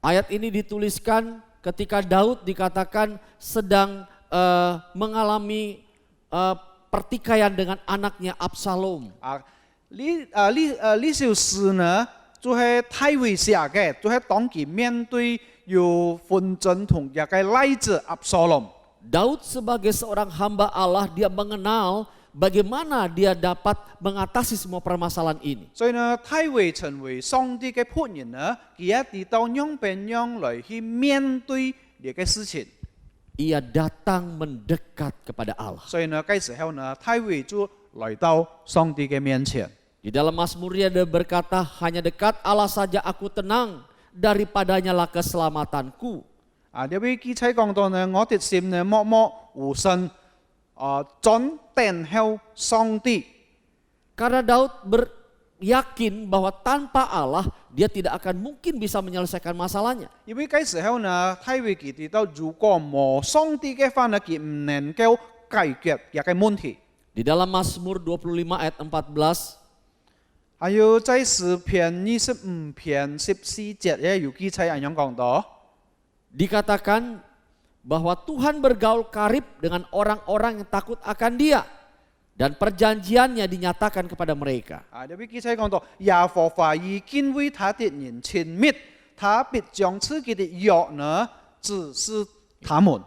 Ayat ini dituliskan ketika Daud dikatakan sedang mengalami pertikaian dengan anaknya Absalom. 呢首詩呢，就係太危險嘅，就係當佢面對有紛爭同一個來自押沙龍。 Daud sebagai seorang hamba Allah, dia mengenal bagaimana dia dapat mengatasi semua permasalahan ini. 所以呢，太會成為上帝嘅僕人呢，佢一知道樣變樣來去面對呢個事情。 Ia datang mendekat kepada Allah. 所以呢，嗰時候呢，太會就來到上帝嘅面前。 Di dalam Mazmurnya dia berkata, hanya dekat Allah saja aku tenang, daripadanya lah keselamatanku. 呢位記載講到呢，我的心呢默默無聲，轉等候上帝。 Karena Daud yakin bahwa tanpa Allah dia tidak akan mungkin bisa menyelesaikan masalahnya. 因為嗰時候呢，太會佢知道，如果冇上帝嘅話呢，佢唔能夠解決一個問題。 Di dalam Mazmur 25 ayat 14, 還有在詩篇25篇14節也有記載咁樣講到。 dikatakan bahwa Tuhan bergaul karib dengan orang-orang yang takut akan Dia dan perjanjiannya dinyatakan kepada mereka. 呢位記載講到，耶和華已經為他的人親密，他必將自己的約呢指示他們。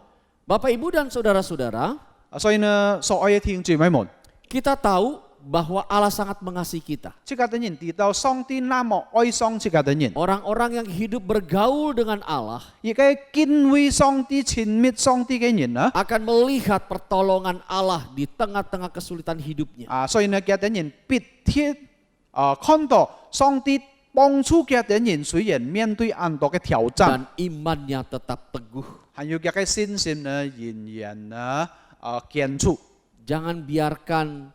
Bapak Ibu dan saudara-saudara, 所以呢，所愛嘅弟兄姊妹們， kita tahu bahwa Allah sangat mengasihi kita. 即刻等人知道上帝那麼愛上即刻等人， Orang-orang yang hidup bergaul dengan Allah 而家敬畏上帝、親密上帝嘅人呢， akan melihat pertolongan Allah di tengah-tengah kesulitan hidupnya. 所以呢，嘅等人必貼看到上帝幫助嘅等人，雖然面對很多嘅挑戰， Dan imannya tetap teguh. 還有嘅信心呢，仍然呢堅固。 Jangan biarkan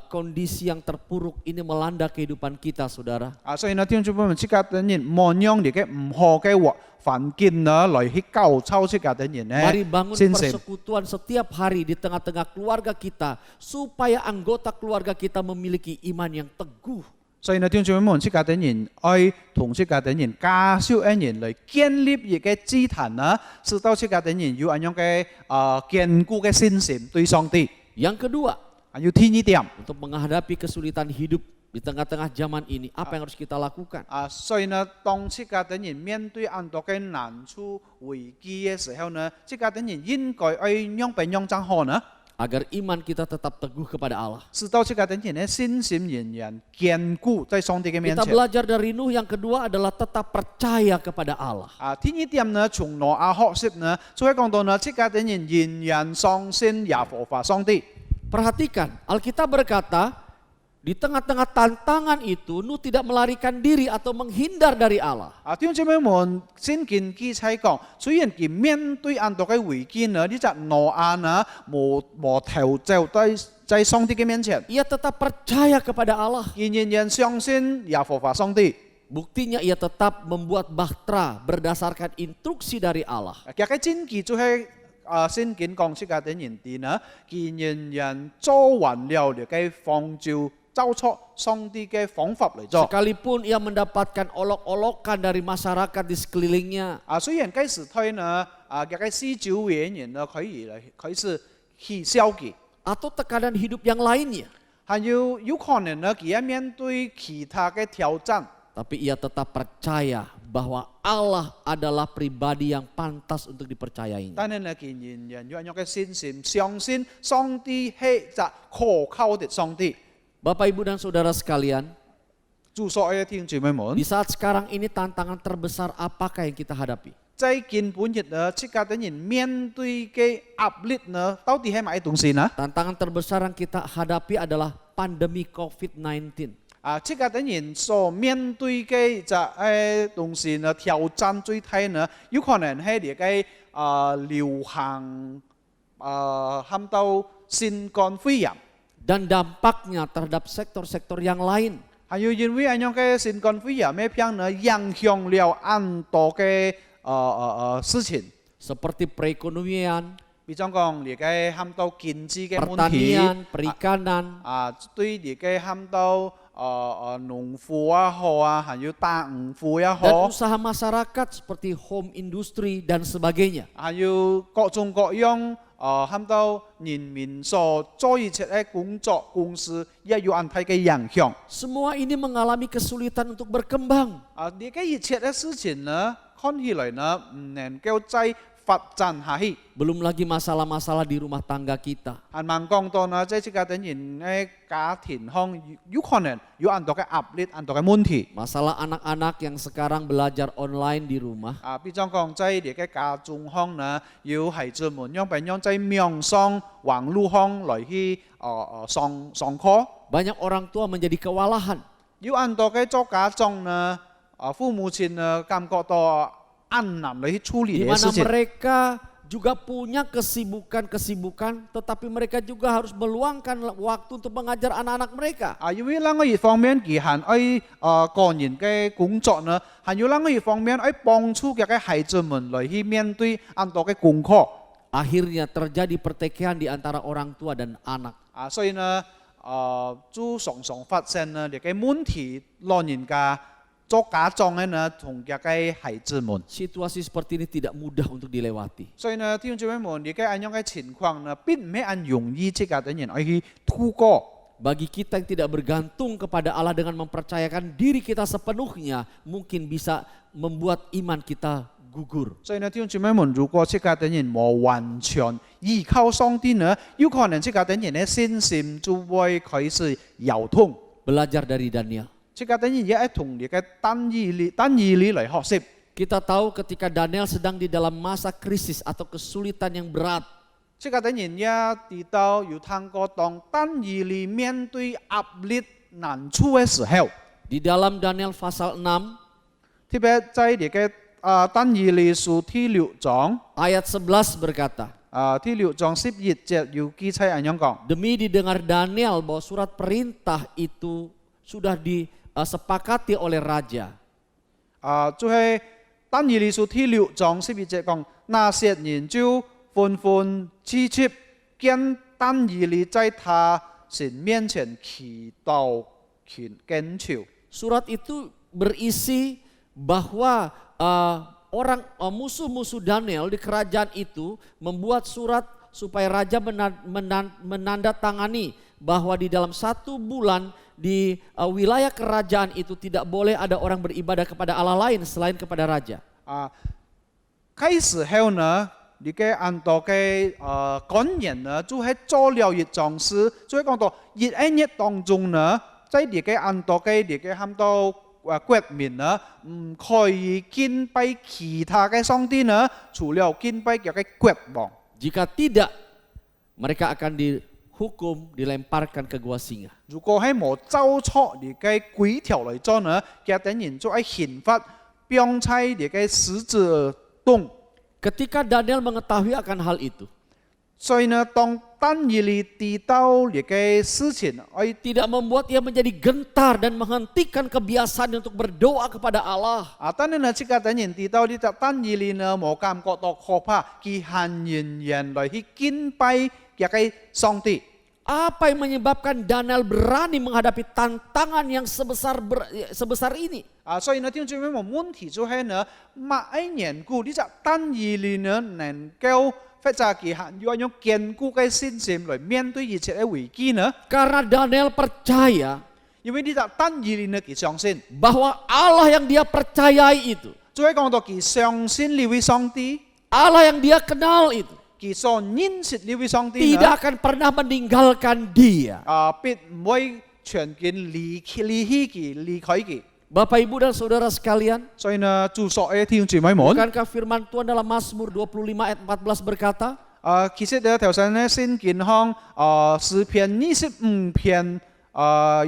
kondisi yang terpuruk ini melanda kehidupan kita, saudara. 所以呢，弟兄姊妹們，即刻等人莫讓你嘅唔好嘅環境呢，來去教操即刻等人呢 Mari bangun 信心。 persekutuan setiap hari di tengah-tengah keluarga kita, supaya anggota keluarga kita memiliki iman yang teguh. 所以呢，弟兄姊妹們，即刻等人愛同即刻等人家屬一人來建立一個祭壇呢，使到即刻等人有咁樣嘅堅固嘅信心對上帝。 Yang kedua, 還有第二點， untuk menghadapi kesulitan hidup di tengah-tengah zaman ini, apa yang harus kita lakukan? 所以呢，當即刻等人面對咁多嘅難處危機嘅時候呢，即刻等人應該愛樣變樣怎好呢？ Agar iman kita tetap teguh kepada Allah. 使到即刻等人呢信心仍然堅固在上帝嘅面 Kita 前。 belajar dari Nuh, yang kedua adalah tetap percaya kepada Allah. 第二點呢，從挪亞學習呢，就係講到呢，即刻等人仍然相信耶和華上帝。 Perhatikan, Alkitab berkata Di tengah-tengah tantangan itu, Nuh tidak melarikan diri atau menghindar dari Allah. 弟兄姊妹們，先見記載講，雖然佢面對安多嘅危機呢，呢隻挪亞呢，無頭就在上帝嘅面前， Ia tetap percaya kepada Allah. 仍然相信耶和華上帝。 Buktinya ia tetap membuat bahtera berdasarkan instruksi dari Allah. 其實嘅真記就係先見講出嘅點人哋呢，佢仍然做完了嘅方照。 照出上帝嘅方法嚟做。 Sekalipun ia mendapatkan olok-olokan dari masyarakat di sekelilingnya. 雖然嗰時推呢，嘅施主原因呢，佢是去消極， Atau tekanan hidup yang lainnya. 還有可能呢，佢面對其他嘅挑戰， Tapi ia tetap percaya bahwa Allah adalah pribadi yang pantas untuk dipercayainya. 但係呢，佢仍然有一個信心，相信上帝係一可靠的上帝。 Bapak, Ibu, dan Saudara sekalian, 祝所有嘅弟兄姊妹們 di，saat sekarang ini tantangan terbesar apakah yang kita hadapi? 在今本日呢，即家啲人面對嘅壓力呢，到底係乜嘢東西呢？ Tantangan terbesar yang kita hadapi adalah pandemi COVID-19. 即家啲人所面對嘅就係東西呢，挑戰最大呢，有可能係呢個流行喊到新冠肺炎。 Dan dampaknya terhadap sektor-sektor yang lain. 還有因為咁樣嘅新冠肺炎嘅病呢，影響了很多嘅事情， Seperti perekonomian, 比如講呢個喊到經濟嘅問題， pertanian, perikanan, 對呢個喊到農夫也好還有大農夫也 dan 好， usaha masyarakat seperti home industry dan sebagainya. 還有各種各樣喊到人民所做一切嘅工作公司，也有很大嘅影響。 Semua ini mengalami kesulitan untuk berkembang. 呢個一切嘅事情呢，看起來呢唔能夠再發展下去。 Belum lagi masalah-masalah di rumah tangga kita. 還蠻講到呢，即係家啲人嘅家庭上有可能有很多嘅壓力、很多嘅問題。 Masalah anak-anak yang sekarang belajar online di rumah. 比如講在呢個家中上呢，有孩子們樣俾樣在網上、網絡上來去上課。 Banyak orang tua menjadi kewalahan. 有很多嘅做家長呢，父母親呢感覺到很難來去處理 Di 呢啲 mana 事情。 mereka juga punya kesibukan-kesibukan, tetapi mereka juga harus meluangkan waktu untuk mengajar anak-anak mereka. 因為另外一方面，佢係個人嘅工作呢，還有另外一方面，幫助嘅孩子們來去面對很多嘅功課。 Akhirnya terjadi pertikaian di antara orang tua dan anak. 所以呢，就常常發生呢，呢個問題，老人家做家長嘅呢，同嘅孩子們。 Situasi seperti ini tidak mudah untuk dilewati. 所以呢，弟兄姊妹們，呢個咁樣嘅情況呢，並唔係咁容易即係啲人去度過。 Bagi kita yang tidak bergantung kepada Allah dengan mempercayakan diri kita sepenuhnya, mungkin bisa membuat iman kita gugur. 所以呢，弟兄姊妹們，如果即係啲人冇完全依靠上帝呢，有可能即係啲人嘅信心就會開始搖動。 Belajar dari Daniel. 即係啲人也係同呢個單義理嚟學習。 Kita tahu ketika Daniel sedang di dalam masa krisis atau kesulitan yang berat. 即係啲人也知道有聽過當單義理面對壓力難處嘅時候， Di dalam Daniel pasal 6特別在呢個單義理書第6章。 ayat 11 berkata, 第6章11節有記載咁樣講。 demi didengar Daniel bahwa surat perintah itu sudah disepakati oleh raja. 就係但以理書第6章11節講，那些人就紛紛支持，見但以理在他神面前祈禱懇求。 Surat itu berisi bahwa musuh-musuh Daniel di kerajaan itu membuat surat supaya raja menandatangani bahwa di dalam 1 bulan di wilayah kerajaan itu tidak boleh ada orang beribadah kepada Allah lain selain kepada raja. 開始後呢，呢個很多嘅官員呢，就係做了一種事，所以講到一日當中呢，在呢個很多嘅呢個很多國民呢，唔可以敬拜其他嘅上帝呢，除了敬拜嘅國王。 Jika tidak, mereka akan hukum dilemparkan ke gua singa. 如果喺冇走錯你嘅規條嚟做呢，嘅等人做喺刑罰，並且你嘅死者洞。 Ketika Daniel mengetahui akan hal itu, 所以呢，當單以理知道你嘅事情，哎， tidak membuat ia menjadi gentar dan menghentikan kebiasaan untuk berdoa kepada Allah. 但係呢，即個等人知道你就單以理呢冇感覺到可怕，佢係仍然來去敬拜嘅上帝。 Apa yang menyebabkan Daniel berani menghadapi tantangan yang sebesar ini? 所以呢，弟兄姊妹，我問題就係呢，乜嘢緣故，你就單以理呢能夠或者佢係要用堅固嘅信心來面對一切嘅危機呢？ Karena Daniel percaya 因為你就單以理呢，佢相信， bahwa Allah yang dia percayai itu, 再講到佢相信呢位上帝， Allah yang dia kenal itu, 佢所認識呢位上帝呢 tidak akan pernah meninggalkan dia. 必唔會全件離開佢。 Bapak Ibu dan Saudara sekalian, 所以呢，祝所有弟兄姊妹們， bukankah firman Tuhan dalam Mazmur 25 ayat 14 berkata, 其實呢頭先呢先健康詩篇25篇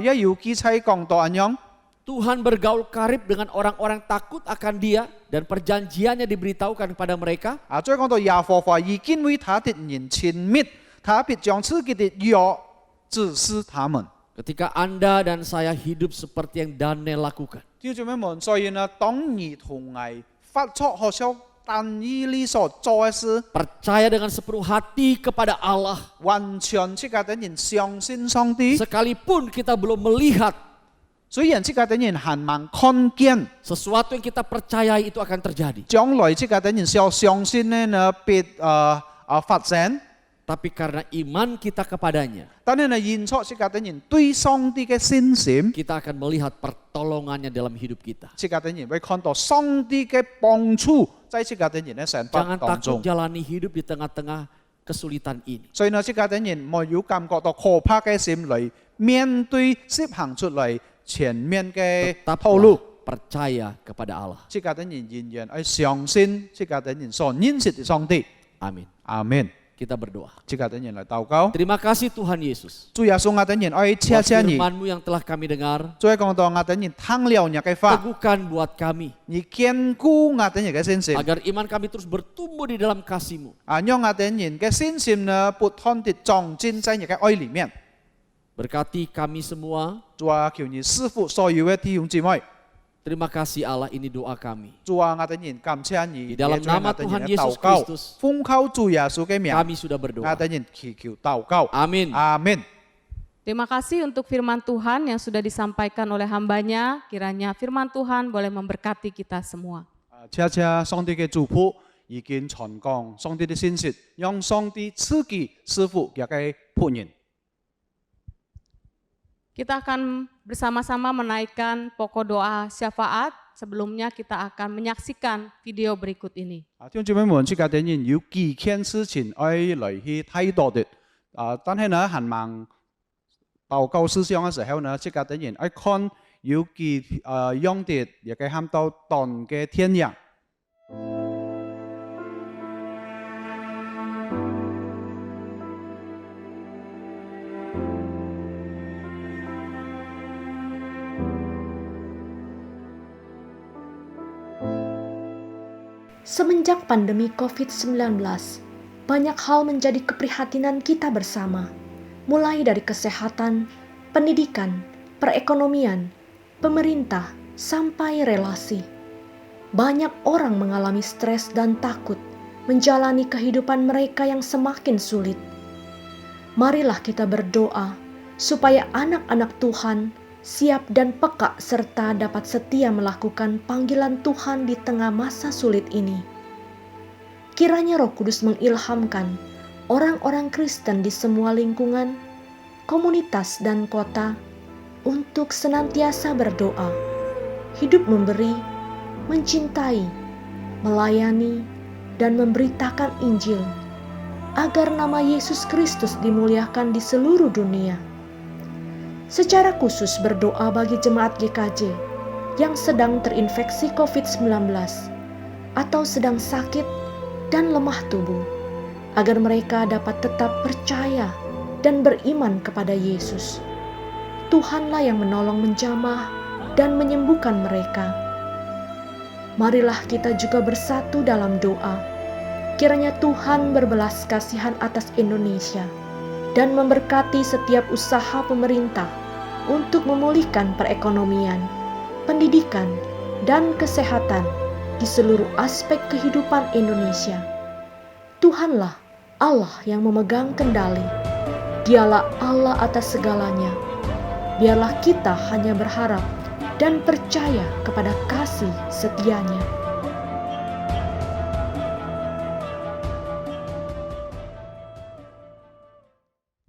也有記載講到咁樣。 Tuhan bergaul karib dengan orang-orang takut akan dia dan perjanjiannya diberitahukan kepada mereka. 再講到耶和華已經為他的人親密，他必將自己的約指示他們。 Ketika Anda dan saya hidup seperti yang Daniel lakukan, 弟兄姊妹們，所以呢，當你同我發出好像但以理所做嘅事， percaya dengan sepenuh hati kepada Allah, 完全即個等人相信上帝， sekalipun kita belum melihat 雖然即個等人還未看見， sesuatu yang kita percayai itu akan terjadi. 將來即個等人所相信呢必發生。 Tapi karena iman kita kepadanya, 但係呢，現出即個等人對上帝嘅信心， kita akan melihat pertolongannya dalam hidup kita. 即個等人會看到上帝嘅幫助，在即個等人嘅生活 Jangan 當中 takut。jalani hidup di tengah-tengah kesulitan ini. 所以呢，即個等人冇要感覺到可怕嘅心嚟面對實行出嚟前面嘅道路。 Tetaplah percaya kepada Allah. 即個等人仍然係相信，即個等人所認識嘅上帝。 Amin. 阿門。 Kita berdoa. 即個等人嚟禱告。 Terima kasih Tuhan Yesus. 主耶穌，我等人愛謝 Buat 謝你。 firman-Mu yang telah kami dengar, 再講到我等人聽了你嘅話， teguhkan buat kami, 你堅固我等人嘅信心。 agar iman kami terus bertumbuh di dalam kasih-Mu. 讓我等人嘅信心呢，不斷地長進在你嘅愛裏面。 Berkati kami semua. 主啊，求你賜福所有嘅弟兄姊妹。 Terima kasih Allah, ini doa kami. 主啊，我等人感謝你。 Di dalam 也在我 nama 等人 Tuhan 嘅 Yesus 禱告 Kristus, 奉靠主耶穌嘅名， kami sudah 我 berdoa. 等人祈求禱告。 Amin. 阿門。 Terima kasih untuk firman Tuhan yang sudah disampaikan oleh hambanya. Kiranya firman Tuhan boleh memberkati kita semua. 謝謝上帝嘅祝福已經傳講上帝嘅信息，讓上帝賜給賜福嘅僕人。 Kita akan bersama-sama menaikkan pokok doa syafaat. Sebelumnya kita akan menyaksikan video berikut ini. 弟兄姊妹們，即個等人有幾件事情愛嚟去睇到的。但係呢，行盲禱告思想嘅時候呢，即個等人愛看有幾樣啲亦嘅喊到當嘅天陽。 Semenjak pandemi COVID-19, banyak hal menjadi keprihatinan kita bersama, mulai dari kesehatan, pendidikan, perekonomian, pemerintah, sampai relasi. Banyak orang mengalami stres dan takut menjalani kehidupan mereka yang semakin sulit. Marilah kita berdoa supaya anak-anak Tuhan siap dan peka serta dapat setia melakukan panggilan Tuhan di tengah masa sulit ini. Kiranya Roh Kudus mengilhamkan orang-orang Kristen di semua lingkungan, komunitas dan kota untuk senantiasa berdoa, hidup memberi, mencintai, melayani, dan memberitakan Injil, agar nama Yesus Kristus dimuliakan di seluruh dunia. Secara khusus berdoa bagi jemaat GKJ yang sedang terinfeksi COVID-19 atau sedang sakit dan lemah tubuh, agar mereka dapat tetap percaya dan beriman kepada Yesus. Tuhanlah yang menolong menjamah dan menyembuhkan mereka. Marilah kita juga bersatu dalam doa. Kiranya Tuhan berbelas kasihan atas Indonesia dan memberkati setiap usaha pemerintah untuk memulihkan perekonomian, pendidikan, dan kesehatan di seluruh aspek kehidupan Indonesia. Tuhanlah Allah yang memegang kendali. Dialah Allah atas segalanya. Biarlah kita hanya berharap dan percaya kepada kasih setia-Nya.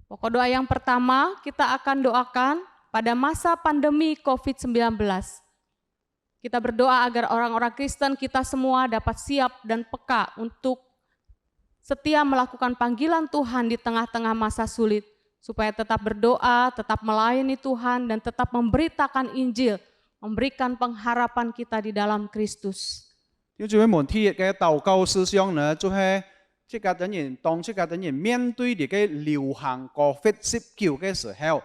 Pokok doa yang pertama kita akan doakan pada masa pandemi COVID-19. Kita berdoa agar orang-orang Kristen kita semua dapat siap dan peka untuk setia melakukan panggilan Tuhan di tengah-tengah masa sulit, supaya tetap berdoa, tetap melayani Tuhan, dan tetap memberitakan Injil, memberikan pengharapan kita di dalam Kristus. 弟兄姊妹們，天日嘅禱告思想呢，就係即個等人當即個等人面對呢個流行COVID-19嘅時候，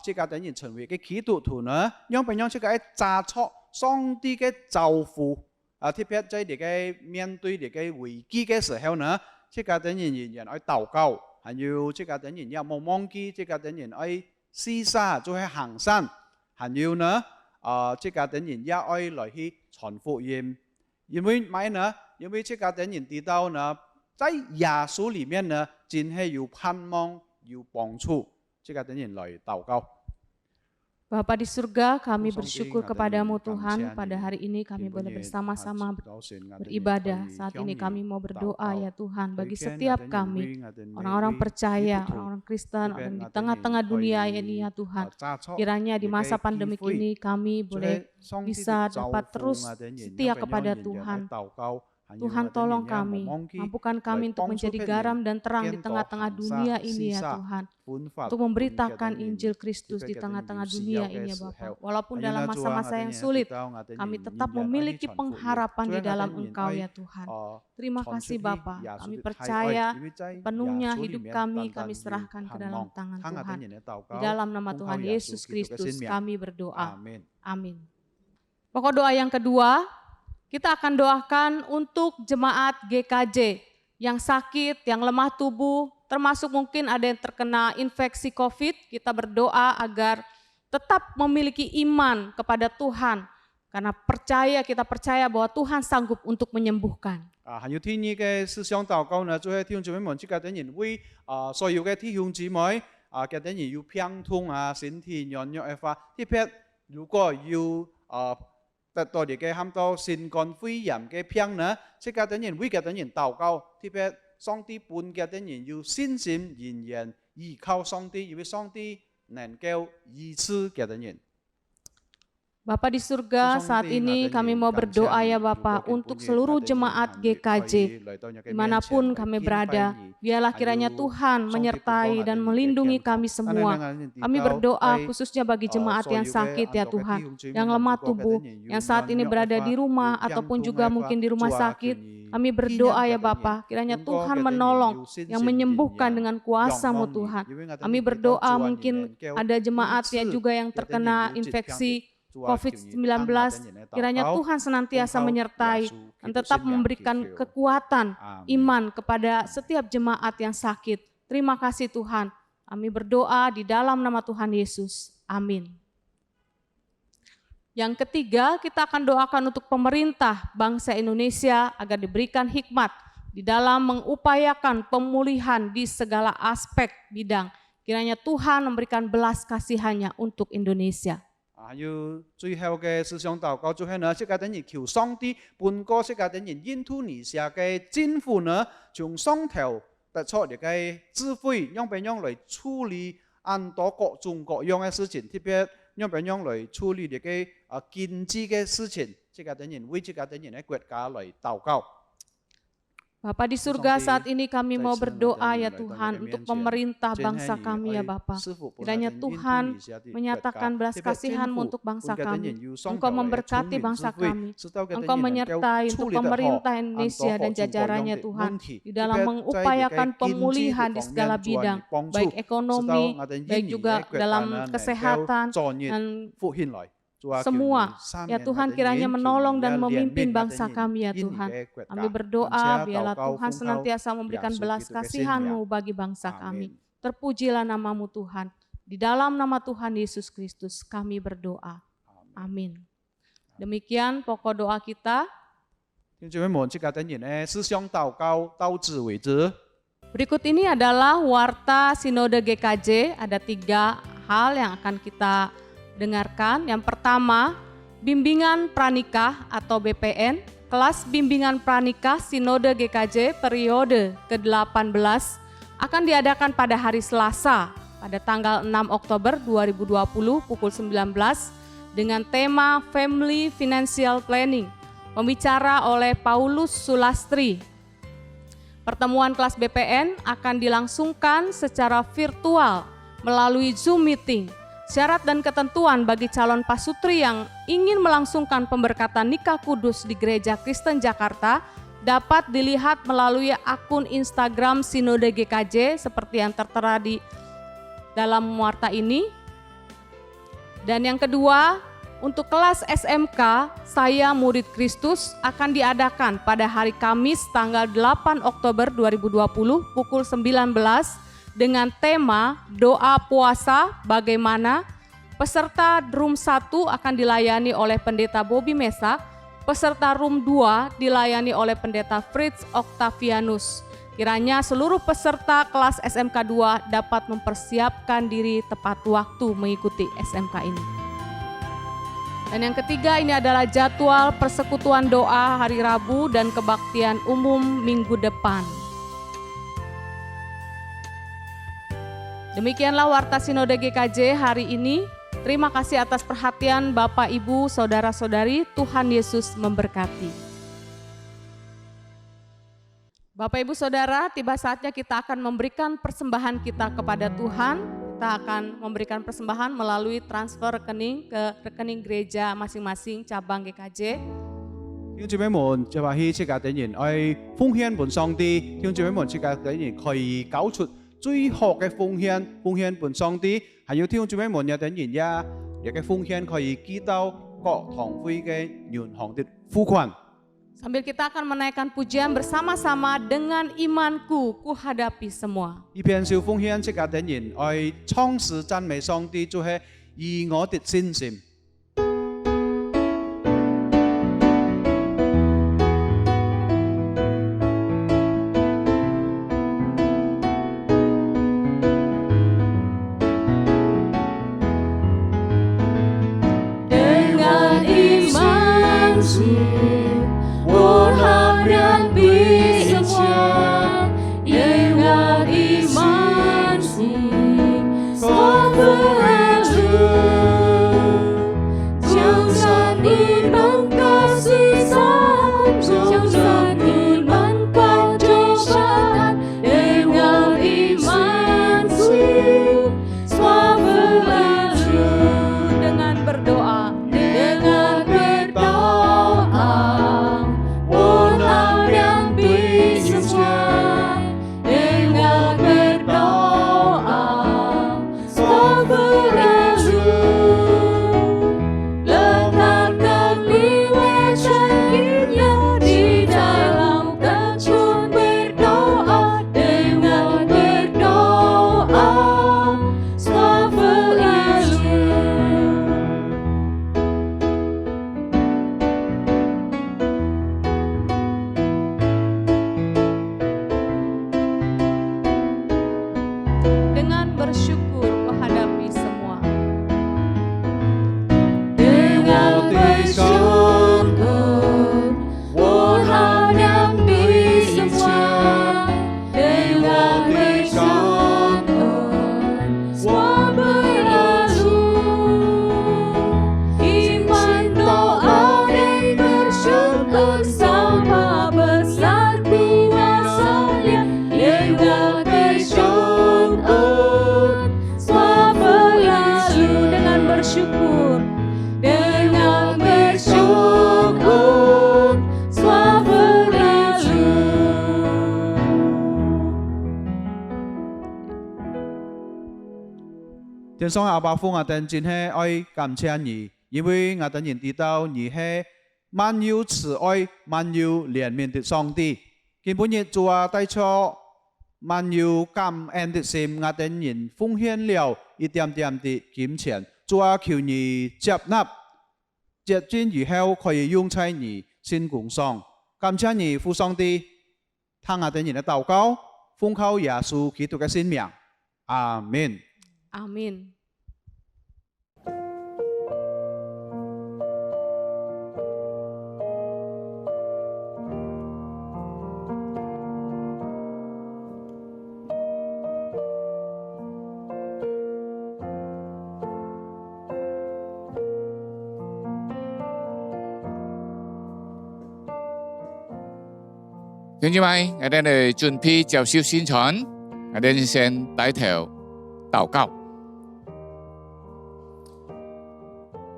即個等人成為嘅基督徒呢，讓俾讓即個喺揸出上帝嘅祝福，特別在呢個面對呢個危機嘅時候呢，即個等人仍然去禱告，還有即個等人也冇忘記，即個等人去施捨，就係行善，還有呢，即個等人也愛來去傳福音。因為咩呢？因為這個等人知道呢，在耶穌裡面呢，真係有盼望、有幫助。這個等人來禱告。 Bapa di surga, kami bersyukur kepadamu Tuhan, pada hari ini kami boleh bersama-sama beribadah. Saat ini kami mau berdoa ya Tuhan, bagi setiap kami, orang-orang percaya, orang-orang Kristen, orang di tengah-tengah dunia ini ya Tuhan. Kiranya di masa pandemik ini kami boleh bisa dapat terus setia kepada Tuhan. Tuhan tolong kami, mampukan kami untuk menjadi garam dan terang di tengah-tengah dunia ini ya Tuhan. Untuk memberitakan Injil Kristus di tengah-tengah dunia ini ya Bapa. Walaupun dalam masa-masa yang sulit, kami tetap memiliki pengharapan di dalam Engkau ya Tuhan. Terima kasih Bapa, kami percaya penuhnya hidup kami serahkan ke dalam tangan Tuhan. Di dalam nama Tuhan Yesus Kristus kami berdoa. Amin. Pokok doa yang kedua, kita akan doakan untuk jemaat GKJ yang sakit, yang lemah tubuh, termasuk mungkin ada yang terkena infeksi COVID. Kita berdoa agar tetap memiliki iman kepada Tuhan. Karena kita percaya bahwa Tuhan sanggup untuk menyembuhkan. 還有天意嘅思想禱告呢，就係弟兄姊妹們，即係等人為所有嘅弟兄姊妹嘅等人要平通身體軟弱嘅話，特別如果要得到呢個喊到新冠肺炎嘅病呢，即係等人為嘅等人禱告，特別上帝本嘅等人要信心仍然依靠上帝，因為上帝能夠醫治嘅等人。 Bapa di surga, saat ini kami mau berdoa ya Bapa untuk seluruh jemaat GKJ, dimanapun kami berada, biarlah kiranya Tuhan menyertai dan melindungi kami semua. Kami berdoa khususnya bagi jemaat yang sakit ya Tuhan, yang lemah tubuh, yang saat ini berada di rumah ataupun juga mungkin di rumah sakit. Kami berdoa ya Bapa, kiranya Tuhan menolong, yang menyembuhkan dengan kuasa-Mu Tuhan. Kami berdoa mungkin ada jemaat ya juga yang terkena infeksi COVID-19, kiranya Tuhan senantiasa menyertai dan tetap memberikan kekuatan iman kepada setiap jemaat yang sakit. Terima kasih Tuhan. Kami berdoa di dalam nama Tuhan Yesus. Amin. Yang ketiga, kita akan doakan untuk pemerintah bangsa Indonesia agar diberikan hikmat di dalam mengupayakan pemulihan di segala aspek bidang. Kiranya Tuhan memberikan belas kasihannya untuk Indonesia. 還有最後嘅思想禱告，就係呢，即係等於求上帝本個即係等於印度尼西亞嘅政府呢，從上頭得出嚟嘅智慧，讓別人嚟處理很多各種各樣嘅事情，特別讓別人嚟處理嚟嘅經濟嘅事情，即係等於為即係等於喺國家嚟禱告。Bapa di surga, saat ini kami mau berdoa ya Tuhan untuk pemerintah bangsa kami ya Bapa. Kiranya Tuhan menyatakan belas kasihan-Mu untuk bangsa kami. Engkau memberkati bangsa kami. Engkau menyertai untuk pemerintah Indonesia dan jajarannya Tuhan di dalam mengupayakan pemulihan di segala bidang, baik ekonomi, baik juga dalam kesehatan dan semua. Ya Tuhan, kiranya menolong dan memimpin bangsa kami ya Tuhan. Kami berdoa biarlah Tuhan senantiasa memberikan belas kasihan-Mu bagi bangsa kami. Terpujilah nama-Mu Tuhan. Di dalam nama Tuhan Yesus Kristus kami berdoa. Amin. Demikian pokok doa kita. Berikut ini adalah warta Sinode GKJ. Ada 3 hal yang akan kita dengarkan. Yang pertama, bimbingan pranikah atau BPN, kelas bimbingan pranikah Sinode GKJ periode ke-18 akan diadakan pada hari Selasa pada tanggal 6 Oktober 2020 pukul 19 dengan tema Family Financial Planning. Pembicara oleh Paulus Sulastri. Pertemuan kelas BPN akan dilangsungkan secara virtual melalui Zoom meeting. Syarat dan ketentuan bagi calon pasutri yang ingin melangsungkan pemberkatan nikah kudus di Gereja Kristen Jakarta dapat dilihat melalui akun Instagram Sinode GKJ seperti yang tertera di dalam warta ini. Dan yang kedua, untuk kelas SMK Saya Murid Kristus akan diadakan pada hari Kamis tanggal 8 Oktober 2020 pukul 19 dengan tema doa puasa bagaimana. Peserta room 1 akan dilayani oleh Pendeta Bobby Mesak, peserta room 2 dilayani oleh Pendeta Fritz Octavianus. Kiranya seluruh peserta kelas SMK 2 dapat mempersiapkan diri tepat waktu mengikuti SMK ini. Dan yang ketiga, ini adalah jadwal persekutuan doa hari Rabu dan kebaktian umum minggu depan. Demikianlah warta Sinode GKJ hari ini. Terima kasih atas perhatian Bapak, Ibu, Saudara-saudari. Tuhan Yesus memberkati. Bapak, Ibu, Saudara, tiba saatnya kita akan memberikan persembahan kita kepada Tuhan. Kita akan memberikan persembahan melalui transfer rekening ke rekening gereja masing-masing cabang GKJ. 弟兄姊妹們，就話喺這個點燃，愛奉獻本上帝。弟兄姊妹們，這個點燃可以搞出最好嘅奉獻本上帝。還有弟兄姊妹們，有點燃呀，呢個奉獻可以寄到各堂會嘅銀行的付款。 Sambil kita akan menaikkan pujian bersama-sama dengan imanku, kuhadapi semua. 呢篇小奉獻這個點燃，愛創始讚美上帝，就係以我的信心。 Dengan iman menghadapi semua. Dengan iman satu 天上的阿爸父，我哋真係愛感謝你，因為我哋人知道你係萬有慈愛、萬有憐憫的上帝。今本日主啊，帶出萬有感恩的心，我哋人奉獻了一點點的金錢。主啊，求你接納，接進以後可以用在你聖工上。感謝你父上帝，聽我哋人的禱告，奉靠耶穌基督嘅聖名，阿門。阿們。弟兄姊妹，我哋嚟準備接受宣傳，我哋先帶頭禱告。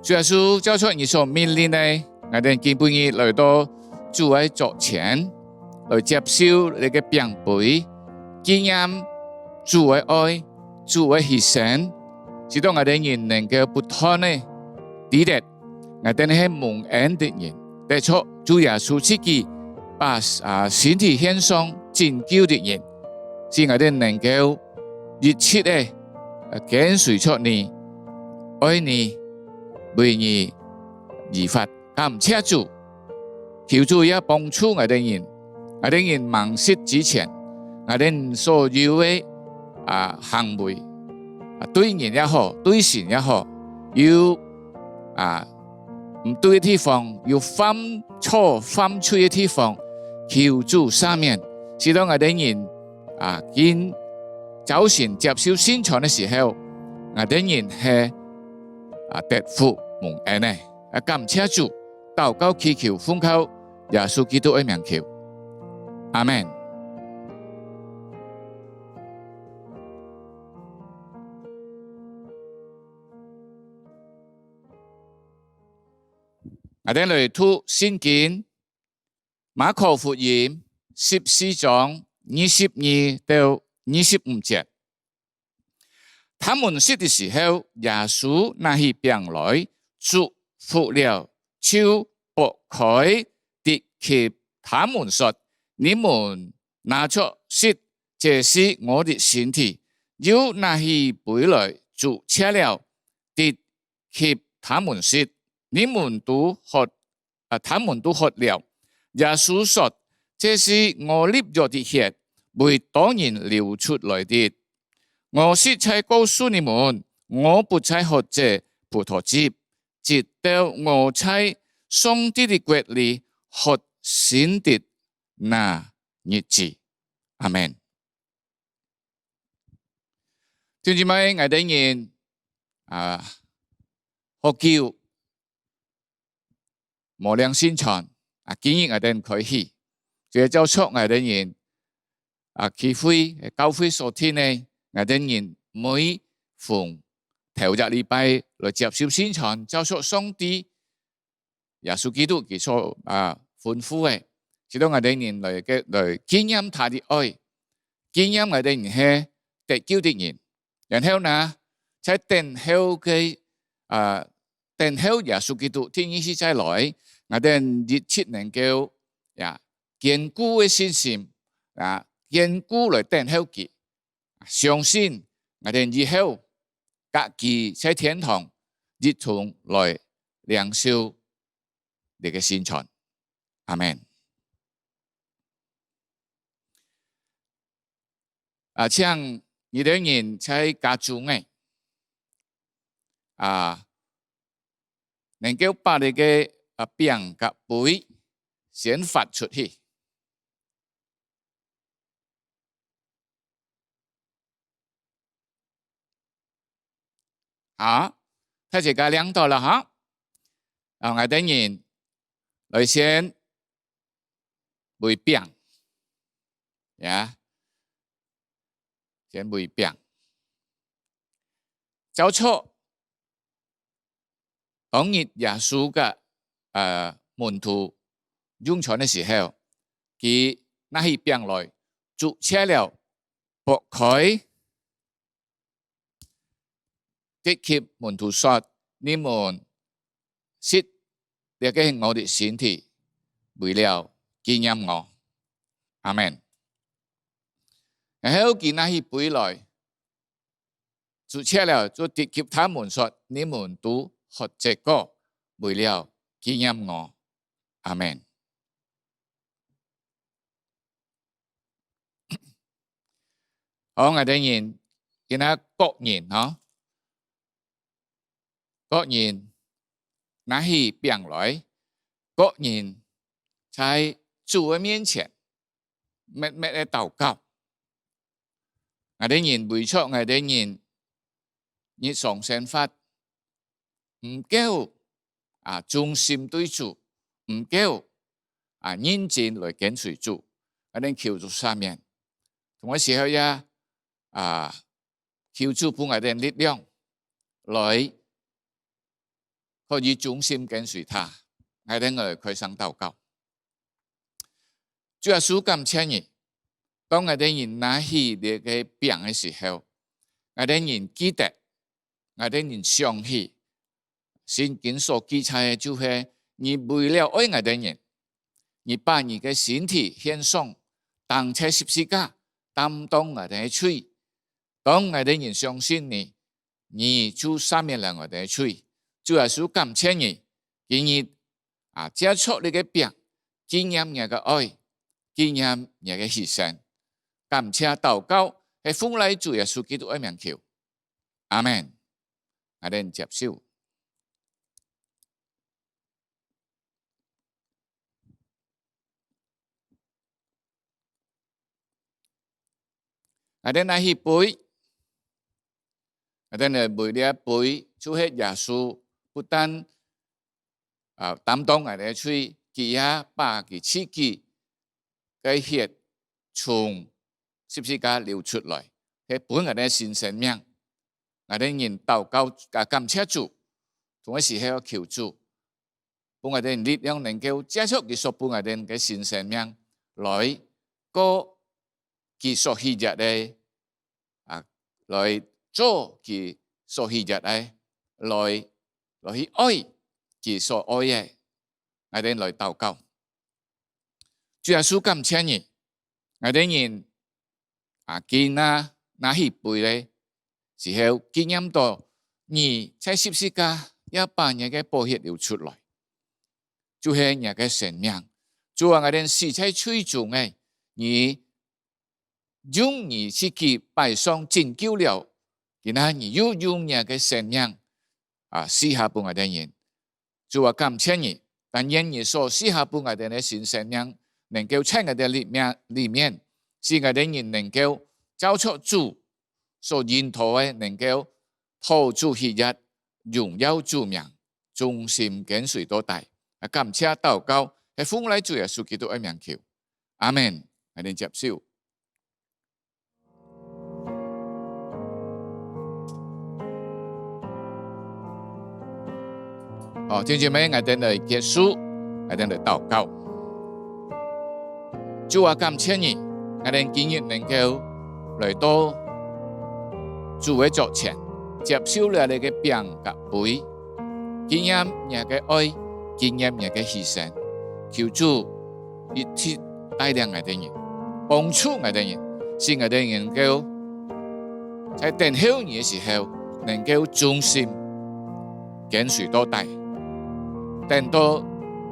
主耶穌交出你所命令嘅，我哋今半日來到主嘅座前，來接受你嘅餅杯，紀念主嘅愛、主嘅犧牲，使到我哋人能夠不斷嘅記得，我哋係蒙恩的人，帶出主耶穌自己。把身體獻上拯救的人，使我哋能夠熱切地跟隨出你，愛你，為你而發。感謝主，求主也幫助我哋人，我哋人盲失之前，我哋所有嘅行為，對人也好，對神也好，要唔對嘅地方，要犯錯犯錯嘅地方。求主赦免，使到我哋人見早晨接受宣傳嘅時候，我哋人係得福蒙恩嘅。感謝主，禱告祈求奉靠耶穌基督嘅名求，阿門。我哋嚟讀聖經。馬可福音14章22到25節，他們吃的時候，耶穌拿起餅來，祝福了，就擘開，遞給他們說：你們拿着吃，這是我的身體。又拿起杯來，祝謝了，遞給他們說：你們都喝，他們都喝了。耶穌說：這是我立約的血，為多人流出來的。我實在告訴你們，我不再喝這葡萄汁，直到我在上帝的國裏喝新的那日子。阿門。弟兄姊妹，我哋人學叫無量宣傳。建議我哋可以，就做出我哋人機會教會所聽呢，我哋人每逢頭日禮拜來接受宣傳，做出上帝耶穌基督佢所吩咐嘅，使到我哋人來經驗他的愛，經驗我哋人係得救的人，然後呢，在等候嘅等候耶穌基督天意是再來。我哋熱切能夠堅固嘅信心，堅固來等候佢，相信我哋以後各自在天堂一同來領受你嘅宣傳。阿門。像你哋人在家中嘅能夠把你嘅餅กับ杯先發出去，睇住個兩道啦嚇，我哋人來先煨餅，先煨餅，走出當日耶穌嘅門徒用餐的時候，佢拿起餅來，祝謝了，擘開，的給門徒說：你們吃這個我的身體，為了紀念我。阿們。然後佢拿起杯來，就吃了，就遞給他們說：你們都喝這個，為了紀念我。阿們。好，我哋人見下各人嗬，各人拿起餅來，各人在主嘅面前默默嘅禱告。我哋人為咗我哋人日常生活唔夠忠心對主，唔夠認真來跟隨主，我哋求主赦免。同個時候也求主俾我哋力量，來可以忠心跟隨他。我哋開聲禱告。主耶穌感謝你，當我哋人拿起呢個餅嘅時候，我哋人記得，我哋人想起，聖經所記載嘅就係你為了愛我哋人，你把你嘅身體獻上，當在十字架，擔當我哋嘅罪。當我哋人相信你，你就赦免了我哋嘅罪。主耶穌感謝你，今日接觸你嘅餅，紀念你嘅愛，紀念你嘅犧牲。感謝禱告，係奉賴主耶穌基督嘅名求，阿們。我哋接受。我哋拿起杯，我哋嚟為呢杯，就係耶穌不但擔當我哋嘅罪，佢也把佢自己嘅血從十字架流出來，係本我哋新生命。我哋人禱告感謝主，同一時候求主，俾我哋力量能夠接觸佢所俾我哋嘅新生命，來過佢所喜悅嘅來做佢所喜悅嘅，來去愛佢所愛嘅，我哋來禱告。主耶穌感謝你，我哋人見拿起杯咧時候，經驗到你在十字架也把你嘅寶血流出來，就係你嘅生命。主啊，我哋死在罪中嘅，你用你自己擺上拯救了，然後你又用你嘅生命賜下俾我哋人。主啊，感謝你，但願你所賜下俾我哋嘅新生命，能夠在我哋裏面，使我哋人能夠找出主所認同嘅，能夠討主喜悅，榮耀主名，忠心跟隨到底。感謝禱告，係奉賴主耶穌基督嘅名求，阿們。我哋接受。好，弟兄姊妹，我哋嚟結束，我哋嚟禱告。主啊，感謝你，我哋今日能夠來到主嘅座前，接受了你嘅餅和杯，紀念你嘅愛，紀念你嘅犧牲。求主一起帶領我哋人，幫助我哋人，使我哋能夠在等候你嘅時候，能夠忠心跟隨到底。等到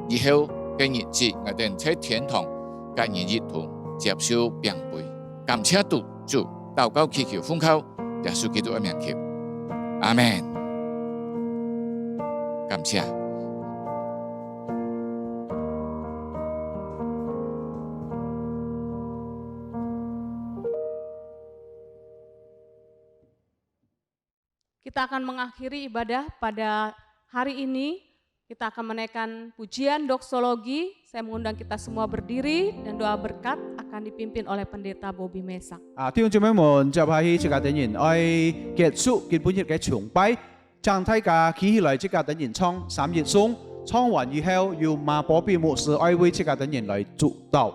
以後嘅日子，我哋在天堂跟人一同接受餅杯。感謝主，禱告祈求奉靠耶穌基督嘅名求，阿們。感謝。Kita akan mengakhiri ibadah pada hari ini. Kita akan menaikkan pujian doksologi. Saya mengundang kita semua berdiri dan doa berkat akan dipimpin oleh Pendeta Bobby Mesak. 弟兄姊妹們，接下去這個等人愛結束基本日嘅崇拜，將大家企起來，這個等人唱3日頌，唱完以後，由馬保比牧師愛為這個等人來祝禱。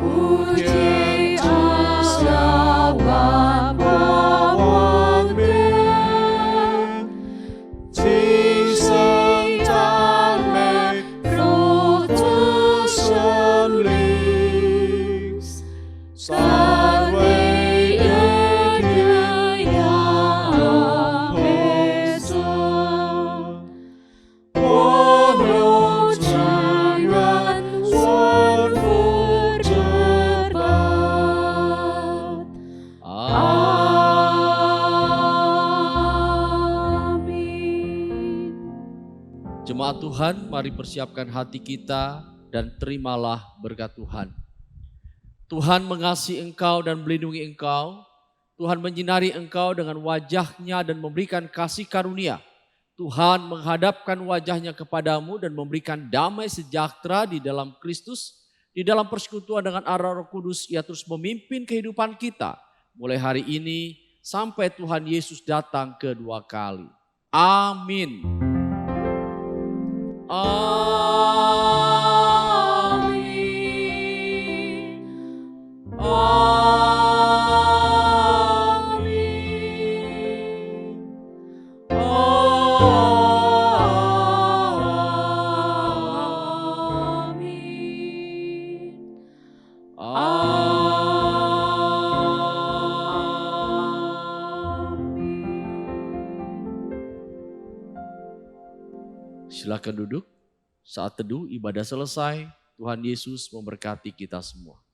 不 Jemaat Tuhan, mari persiapkan hati kita dan terimalah berkat Tuhan. Tuhan mengasihi engkau dan melindungi engkau. Tuhan menyinari engkau dengan wajah-Nya dan memberikan kasih karunia. Tuhan menghadapkan wajah-Nya kepadamu dan memberikan damai sejahtera di dalam Kristus. Di dalam persekutuan dengan arah Roh Kudus, Ia terus memimpin kehidupan kita. Mulai hari ini sampai Tuhan Yesus datang kedua kali. Amin. Silakan duduk. Saat teduh ibadah selesai, Tuhan Yesus memberkati kita semua.